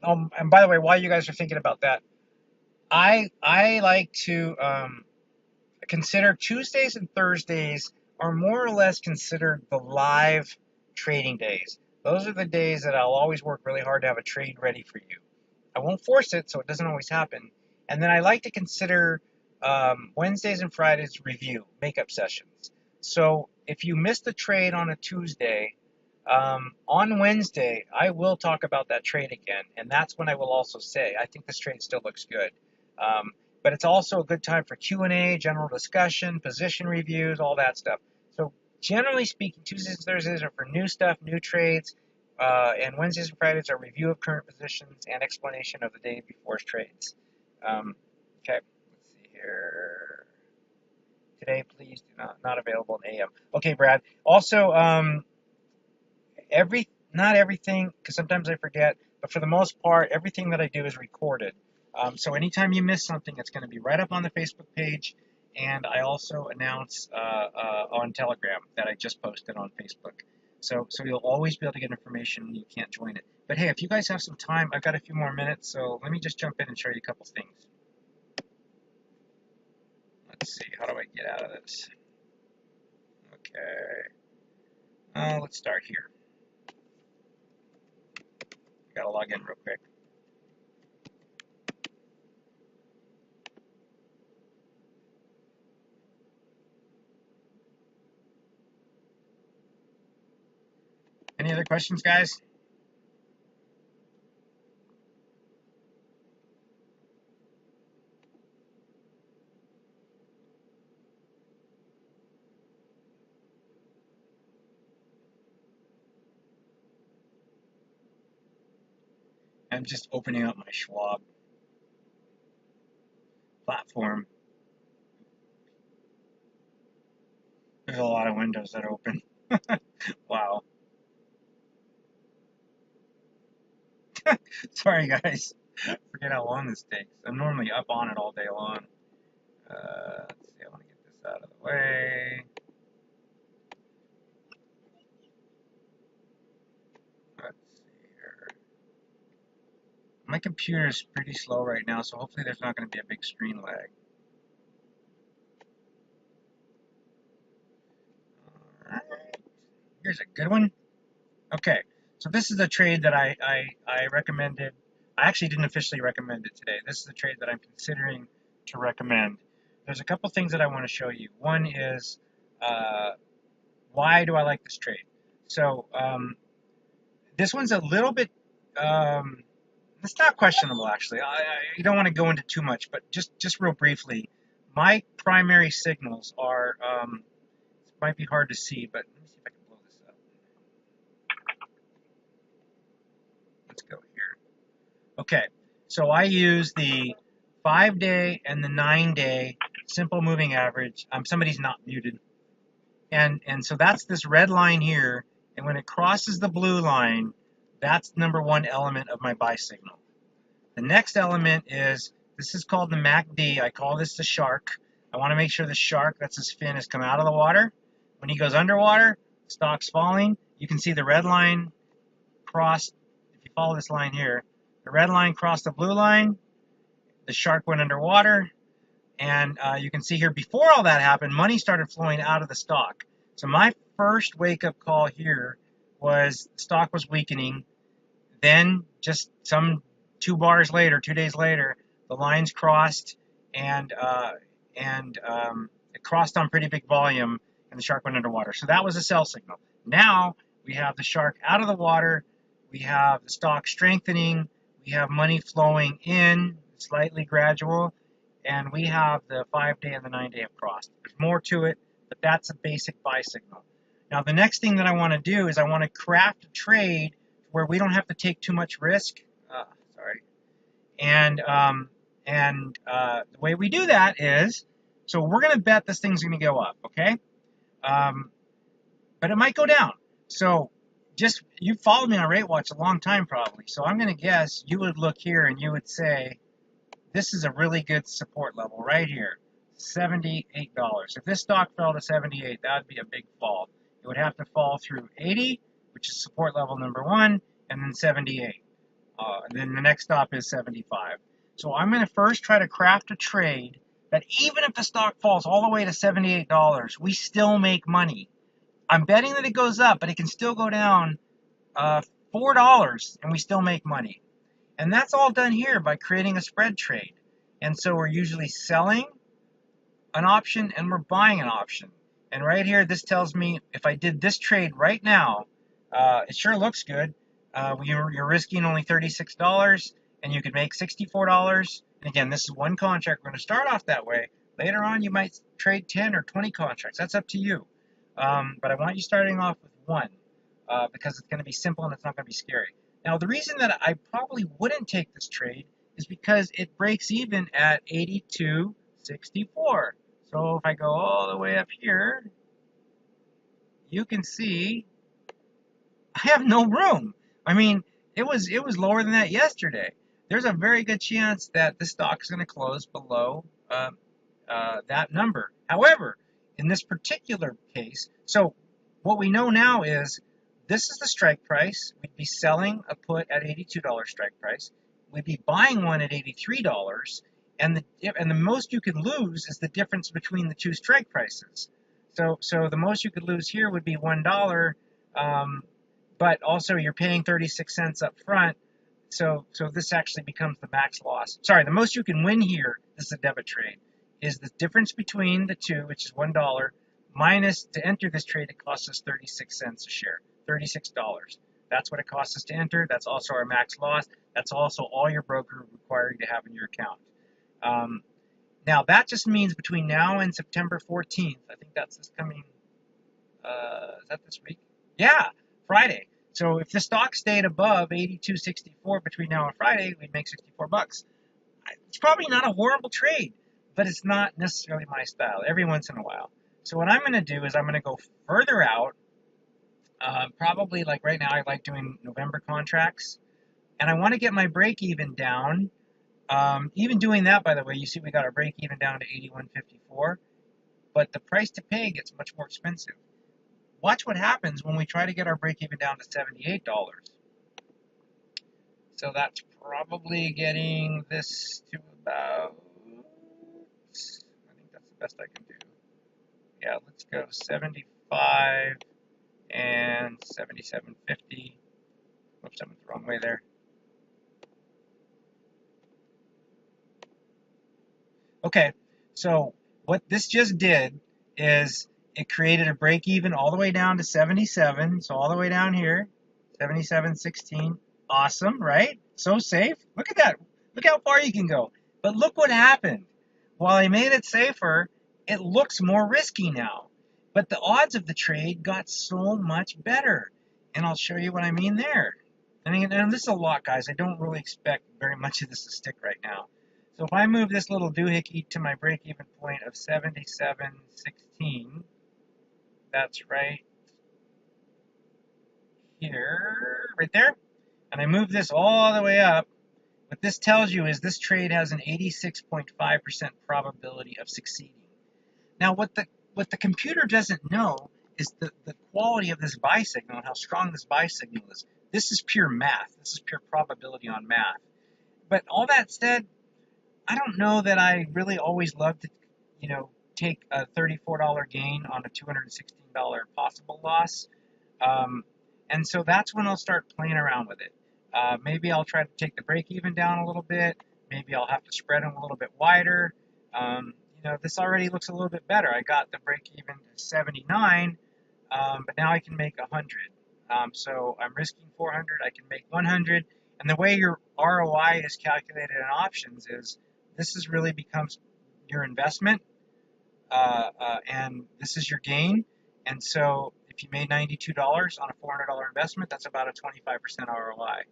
And by the way, while you guys are thinking about that, I like to consider Tuesdays and Thursdays are more or less considered the live trading days. Those are the days that I'll always work really hard to have a trade ready for you. I won't force it, so it doesn't always happen. And then I like to consider Wednesdays and Fridays review, makeup sessions. So if you missed the trade on a Tuesday, on Wednesday, I will talk about that trade again, and that's when I will also say, I think this trade still looks good. But it's also a good time for Q&A, general discussion, position reviews, all that stuff. So generally speaking, Tuesdays and Thursdays are for new stuff, new trades, and Wednesdays and Fridays are review of current positions and explanation of the day before's trades. Okay, let's see here. Today, please do not available in AM. Okay, Brad. Also, not everything, because sometimes I forget, but for the most part, everything that I do is recorded. So anytime you miss something, it's going to be right up on the Facebook page, and I also announce on Telegram that I just posted on Facebook. So you'll always be able to get information when you can't join it. But hey, if you guys have some time, I've got a few more minutes, so let me just jump in and show you a couple things. Let's see, how do I get out of this? Okay. Let's start here. Gotta log in real quick. Any other questions, guys? I'm just opening up my Schwab platform. There's a lot of windows that open. Wow. Sorry, guys. Forget how long this takes. I'm normally up on it all day long. Let's see, I want to get this out of the way. Let's see here. My computer is pretty slow right now, so hopefully there's not going to be a big screen lag. Alright. Here's a good one. Okay, so this is a trade that I recommended. I actually didn't officially recommend it today. This is a trade that I'm considering to recommend. There's a couple things that I want to show you. One is why do I like this trade? So this one's a little bit, it's not questionable actually. I don't want to go into too much, but just real briefly, my primary signals are, it might be hard to see, but let me see if I can blow this up. Let's go here. Okay, so I use the 5-day and the 9-day simple moving average. Somebody's not muted. And so that's this red line here, and when it crosses the blue line, that's number one element of my buy signal. The next element is, this is called the MACD. I call this the shark. I want to make sure the shark, that's his fin, has come out of the water. When he goes underwater, stock's falling. You can see the red line crossed. If you follow this line here, the red line crossed the blue line. The shark went underwater. And you can see here, before all that happened, money started flowing out of the stock. So my first wake-up call here was the stock was weakening. Then just some 2 days later, the lines crossed, and it crossed on pretty big volume, and the shark went underwater. So that was a sell signal. Now we have the shark out of the water. We have the stock strengthening. We have money flowing in, slightly gradual. And we have the 5-day and the 9-day have crossed. There's more to it, but that's a basic buy signal. Now, the next thing that I want to do is I want to craft a trade where we don't have to take too much risk. And the way we do that is, so we're going to bet this thing's going to go up, okay? But it might go down. So just, you followed me on Rate Watch a long time probably. So I'm going to guess you would look here and you would say, this is a really good support level right here. $78. If this stock fell to 78, that would be a big fall. It would have to fall through 80, which is support level number 1, and then 78. And then the next stop is 75. So I'm going to first try to craft a trade that even if the stock falls all the way to $78, we still make money. I'm betting that it goes up, but it can still go down $4 and we still make money. And that's all done here by creating a spread trade. And so we're usually selling an option and we're buying an option. And right here, this tells me if I did this trade right now, it sure looks good. You're risking only $36 and you could make $64. And again, this is one contract. We're going to start off that way. Later on, you might trade 10 or 20 contracts. That's up to you. But I want you starting off with one because it's going to be simple and it's not going to be scary. Now, the reason that I probably wouldn't take this trade is because it breaks even at 82.64. So if I go all the way up here, you can see I have no room. I mean, it was lower than that yesterday. There's a very good chance that the stock is going to close below that number. However, in this particular case, so what we know now is this is the strike price. We'd be selling a put at $82 strike price. We'd be buying one at $83, and the most you could lose is the difference between the two strike prices. So the most you could lose here would be $1, but also you're paying 36 cents up front. So this actually becomes the max loss. Sorry, the most you can win here, this is a debit trade, is the difference between the two, which is $1, minus to enter this trade, it costs us 36 cents a share, $36. That's what it costs us to enter. That's also our max loss. That's also all your broker required to have in your account. Now, that just means between now and September 14th, I think that's this coming, is that this week? Yeah, Friday. So if the stock stayed above 82.64 between now and Friday, we'd make $64. It's probably not a horrible trade, but it's not necessarily my style every once in a while. So what I'm going to do is I'm going to go further out. Probably like right now, I like doing November contracts, and I want to get my break even down. Even doing that, by the way, you see we got our break even down to 81.54, but the price to pay gets much more expensive. Watch what happens when we try to get our break even down to $78. So that's probably getting this to about, I think that's the best I can do. Yeah, let's go 75 and 77.50. Whoops, I went the wrong way there. Okay, so what this just did is it created a break even all the way down to 77. So all the way down here, 77.16. Awesome, right? So safe. Look at that. Look how far you can go. But look what happened. While I made it safer, it looks more risky now. But the odds of the trade got so much better. And I'll show you what I mean there. And this is a lot, guys. I don't really expect very much of this to stick right now. So if I move this little doohickey to my break-even point of 77.16, that's right here, right there, and I move this all the way up, what this tells you is this trade has an 86.5% probability of succeeding. Now, what the computer doesn't know is the quality of this buy signal and how strong this buy signal is. This is pure math. This is pure probability on math. But all that said, I don't know that I really always love to, take a $34 gain on a $216 possible loss. And so that's when I'll start playing around with it. Maybe I'll try to take the break even down a little bit. Maybe I'll have to spread them a little bit wider. This already looks a little bit better. I got the break even to 79, but now I can make 100. So I'm risking 400. I can make 100. And the way your ROI is calculated in options is this really becomes your investment, and this is your gain. And so if you made $92 on a $400 investment, that's about a 25% ROI.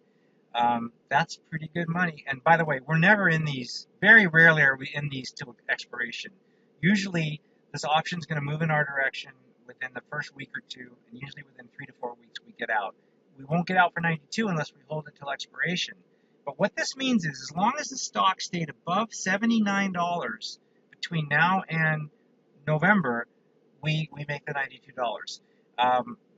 That's pretty good money. And by the way, we're never in these, very rarely are we in these till expiration. Usually this option is going to move in our direction within the first week or two, and usually within 3 to 4 weeks we get out. We won't get out for 92 unless we hold it till expiration. But what this means is as long as the stock stayed above $79, the between now and November, we make the $92.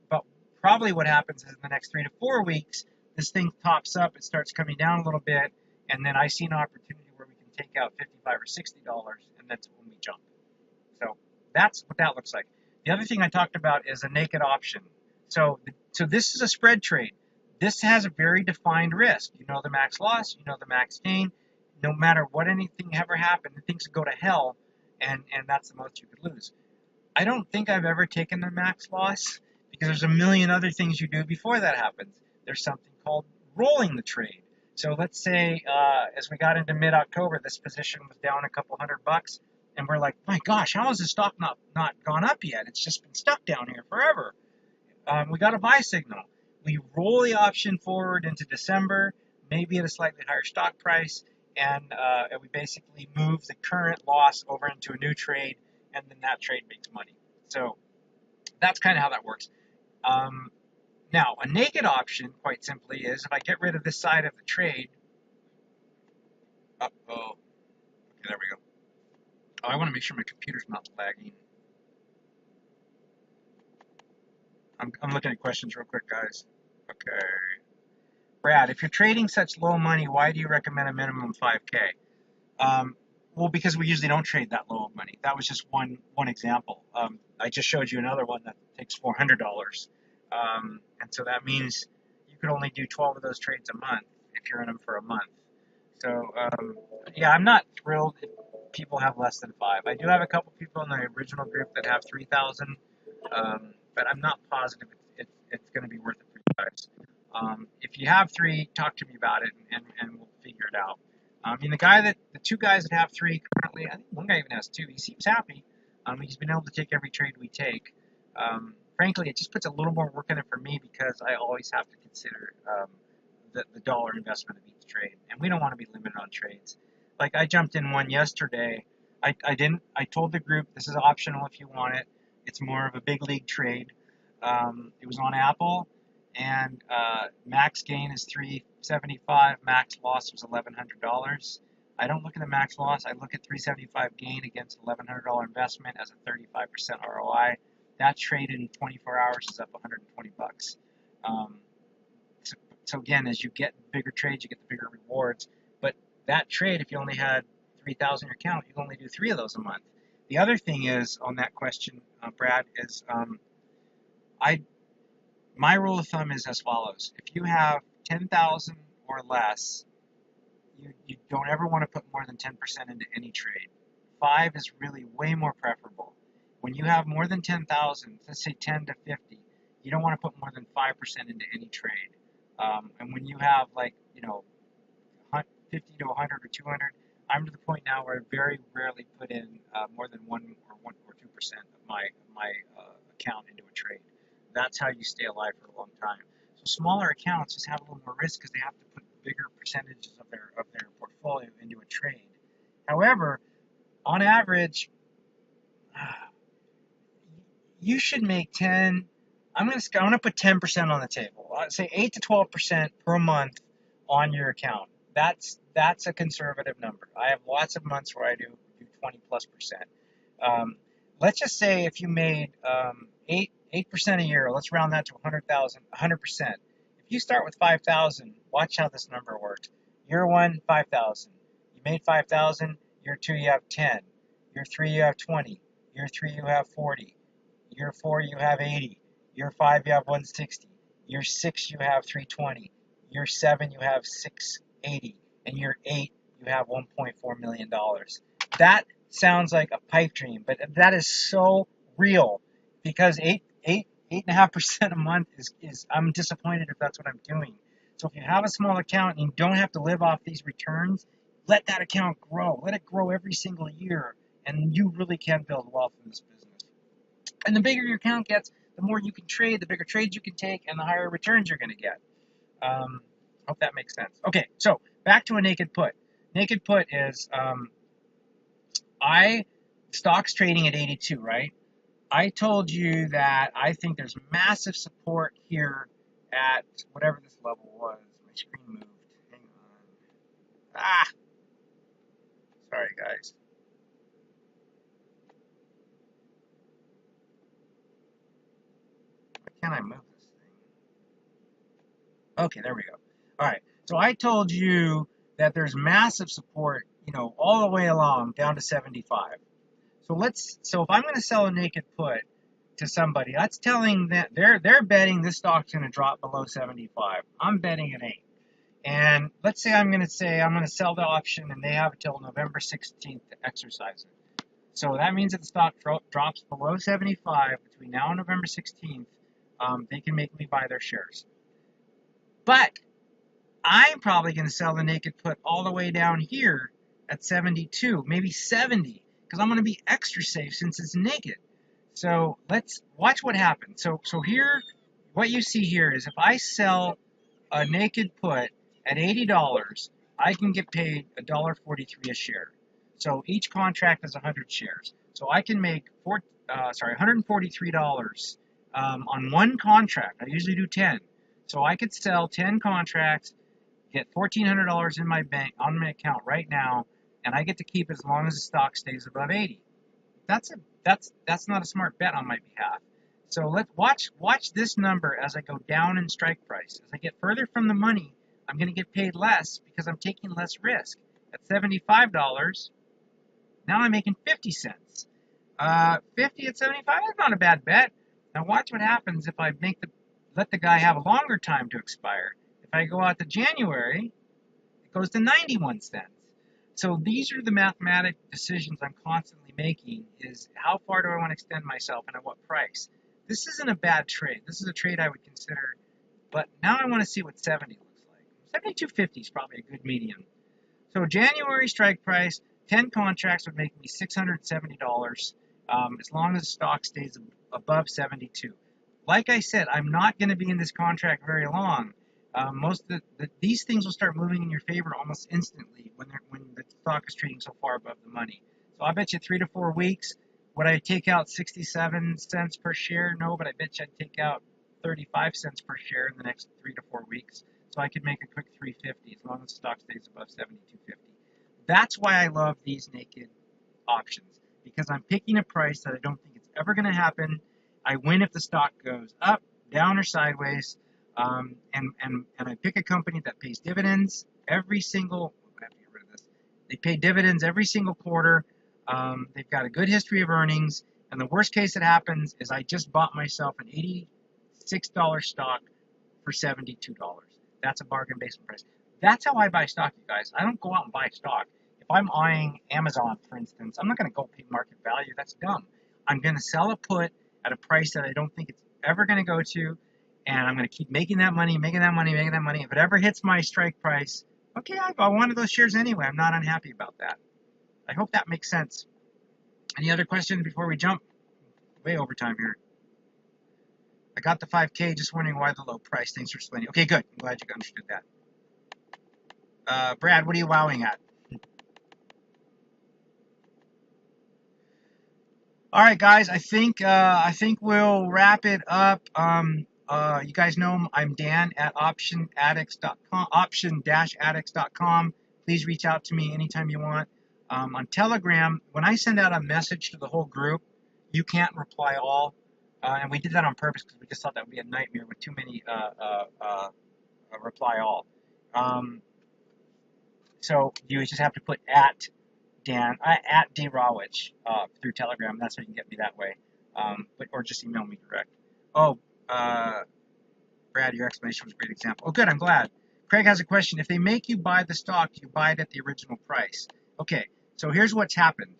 But probably what happens is in the next 3 to 4 weeks, this thing tops up, it starts coming down a little bit, and then I see an opportunity where we can take out $55 or $60, and that's when we jump. So that's what that looks like. The other thing I talked about is a naked option. So this is a spread trade. This has a very defined risk. You know the max loss, you know the max gain. No matter what anything ever happened, things go to hell, and that's the most you could lose. I don't think I've ever taken a max loss because there's a million other things you do before that happens. There's something called rolling the trade. So let's say as we got into mid-October, this position was down a couple $100, and we're like, my gosh, how has the stock not gone up yet? It's just been stuck down here forever. We got a buy signal. We roll the option forward into December, maybe at a slightly higher stock price, and we basically move the current loss over into a new trade, and then that trade makes money. So that's kind of how that works. Now, a naked option, quite simply, is if I get rid of this side of the trade. Okay, there we go. Oh, I want to make sure my computer's not lagging. I'm looking at questions real quick, guys. Okay. Brad, if you're trading such low money, why do you recommend a minimum 5K? Well, because we usually don't trade that low of money. That was just one example. I just showed you another one that takes $400. And so that means you could only do 12 of those trades a month if you're in them for a month. So, yeah, I'm not thrilled if people have less than 5. I do have a couple people in the original group that have 3,000, but I'm not positive it's going to be worth it for you guys. If you have 3, talk to me about it, and we'll figure it out. The 2 guys that have 3 currently, I think one guy even has 2. He seems happy. He's been able to take every trade we take. Frankly, it just puts a little more work in it for me because I always have to consider the dollar investment of each trade, and we don't want to be limited on trades. Like I jumped in one yesterday. I told the group this is optional if you want it. It's more of a big league trade. It was on Apple, and max gain is $375. Max loss was $1,100. I don't look at the max loss. I look at $375 gain against $1,100 investment as a 35% ROI. That trade in 24 hours is up $120. So again, as you get bigger trades, you get the bigger rewards. But that trade, if you only had 3,000 in your account, you can only do 3 of those a month. The other thing is on that question, Brad, is my rule of thumb is as follows: if you have 10,000 or less, you don't ever want to put more than 10% into any trade. 5 is really way more preferable. When you have more than 10,000, let's say 10 to 50, you don't want to put more than 5% into any trade. And when you have 50 to 100 or 200, I'm to the point now where I very rarely put in more than 1 or 2% of my account into a trade. That's how you stay alive for a long time. So smaller accounts just have a little more risk because they have to put bigger percentages of their portfolio into a trade. However, on average, you should make 10. I'm gonna put 10% on the table. I'd say 8 to 12% per month on your account. That's a conservative number. I have lots of months where I do 20+%. Let's just say if you made 8% a year, let's round that to 100,000, 100%. If you start with 5,000, watch how this number works. Year 1, 5,000. You made 5,000. Year 2, you have 10. Year 3, you have 20. Year 3, you have 40. Year 4, you have 80. Year 5, you have 160. Year 6, you have 320. Year 7, you have 680. And year 8, you have $1.4 million. That sounds like a pipe dream, but that is so real because 8.5% a month is I'm disappointed if that's what I'm doing. So if you have a small account and you don't have to live off these returns, let that account grow. Let it grow every single year, and you really can build wealth in this business. And the bigger your account gets, the more you can trade, the bigger trades you can take, and the higher returns you're going to get. Hope that makes sense. Okay, so back to a naked put. Naked put is stock's trading at 82, right? I told you that I think there's massive support here at whatever this level was. My screen moved. Hang on. Sorry, guys. can I move this thing? Okay, there we go. All right. So I told you that there's massive support, all the way along down to 75. So if I'm going to sell a naked put to somebody, that's telling that they're betting this stock's going to drop below 75. I'm betting it ain't. And let's say I'm going to sell the option, and they have until November 16th to exercise it. So that means that the stock drops below 75 between now and November 16th. They can make me buy their shares. But I'm probably going to sell the naked put all the way down here at 72, maybe 70, because I'm going to be extra safe since it's naked. So let's watch what happens. So here, what you see here is if I sell a naked put at $80, I can get paid $1.43 a share. So each contract is 100 shares. So I can make $143 on one contract. I usually do 10. So I could sell 10 contracts, get $1,400 in my bank on my account right now, and I get to keep it as long as the stock stays above 80. That's not a smart bet on my behalf. So let's watch this number as I go down in strike price. As I get further from the money, I'm going to get paid less because I'm taking less risk. At $75, now I'm making 50 cents. 50 at 75 is not a bad bet. Now watch what happens if I let the guy have a longer time to expire. If I go out to January, it goes to 91 cents. So these are the mathematic decisions I'm constantly making, is how far do I want to extend myself and at what price. This isn't a bad trade. This is a trade I would consider, but now I want to see what 70 looks like. 72.50 is probably a good medium. So January strike price, 10 contracts would make me $670 as long as the stock stays above 72. Like I said, I'm not going to be in this contract very long. Most of these things will start moving in your favor almost instantly when the stock is trading so far above the money. So I bet you 3 to 4 weeks. Would I take out 67 cents per share? No, but I bet you I'd take out 35 cents per share in the next 3 to 4 weeks. So I could make a quick 350 as long as the stock stays above 72.50. That's why I love these naked options, because I'm picking a price that I don't think it's ever going to happen. I win if the stock goes up, down, or sideways. And I pick a company that pays dividends every single. I have to get rid of this. They pay dividends every single quarter. They've got a good history of earnings. And the worst case that happens is I just bought myself an $86 stock for $72. That's a bargain basement price. That's how I buy stock, you guys. I don't go out and buy stock. If I'm eyeing Amazon, for instance, I'm not going to go pay market value. That's dumb. I'm going to sell a put at a price that I don't think it's ever going to go to, and I'm going to keep making that money. If it ever hits my strike price, okay, I wanted those shares anyway. I'm not unhappy about that. I hope that makes sense. Any other questions before we jump? Way over time here. I got the 5K, just wondering why the low price. Thanks for explaining. Okay, good. I'm glad you understood that. Brad, what are you wowing at? All right, guys. I think we'll wrap it up. You guys know I'm Dan at option-addicts.com. Option-addicts.com. Please reach out to me anytime you want. On Telegram, when I send out a message to the whole group, you can't reply all. And we did that on purpose because we just thought that would be a nightmare with too many reply all. So you just have to put at Dan Rawitch through Telegram. That's how you can get me that way. Or just email me direct. Oh, Brad, your explanation was a great example. Oh, good. I'm glad. Craig has a question. If they make you buy the stock, you buy it at the original price. Okay. So here's what's happened.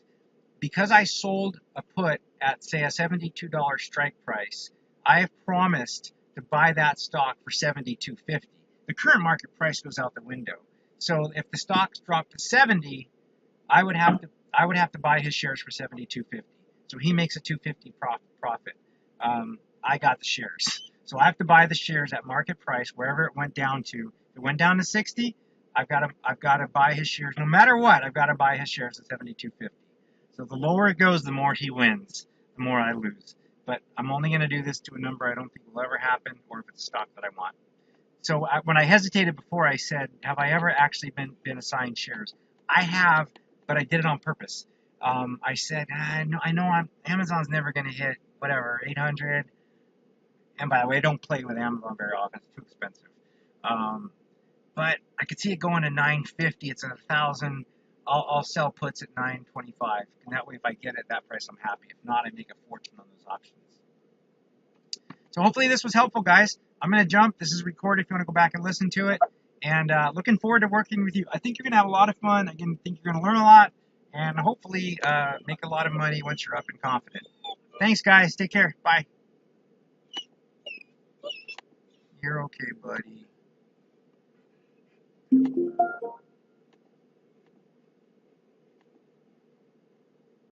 Because I sold a put at, say, a $72 strike price, I have promised to buy that stock for $72.50. The current market price goes out the window. So if the stocks drop to 70, I would have to buy his shares for $72.50. So he makes a $2.50 profit. I got the shares. So I have to buy the shares at market price wherever it went down to. If it went down to 60, I've got to buy his shares. No matter what, I've got to buy his shares at $72.50. So the lower it goes, the more he wins, the more I lose. But I'm only going to do this to a number I don't think will ever happen, or if it's a stock that I want. So when I hesitated before, I said, have I ever actually been assigned shares? I have, but I did it on purpose. I said, I know Amazon's never going to hit, whatever, 800. And by the way, I don't play with Amazon very often. It's too expensive. But I could see it going to 950. It's at 1,000. I'll sell puts at 925. And that way, if I get it at that price, I'm happy. If not, I make a fortune on those options. So hopefully this was helpful, guys. I'm going to jump. This is recorded if you want to go back and listen to it. And looking forward to working with you. I think you're going to have a lot of fun. I think you're going to learn a lot. And hopefully make a lot of money once you're up and confident. Thanks, guys. Take care. Bye. You're okay, buddy.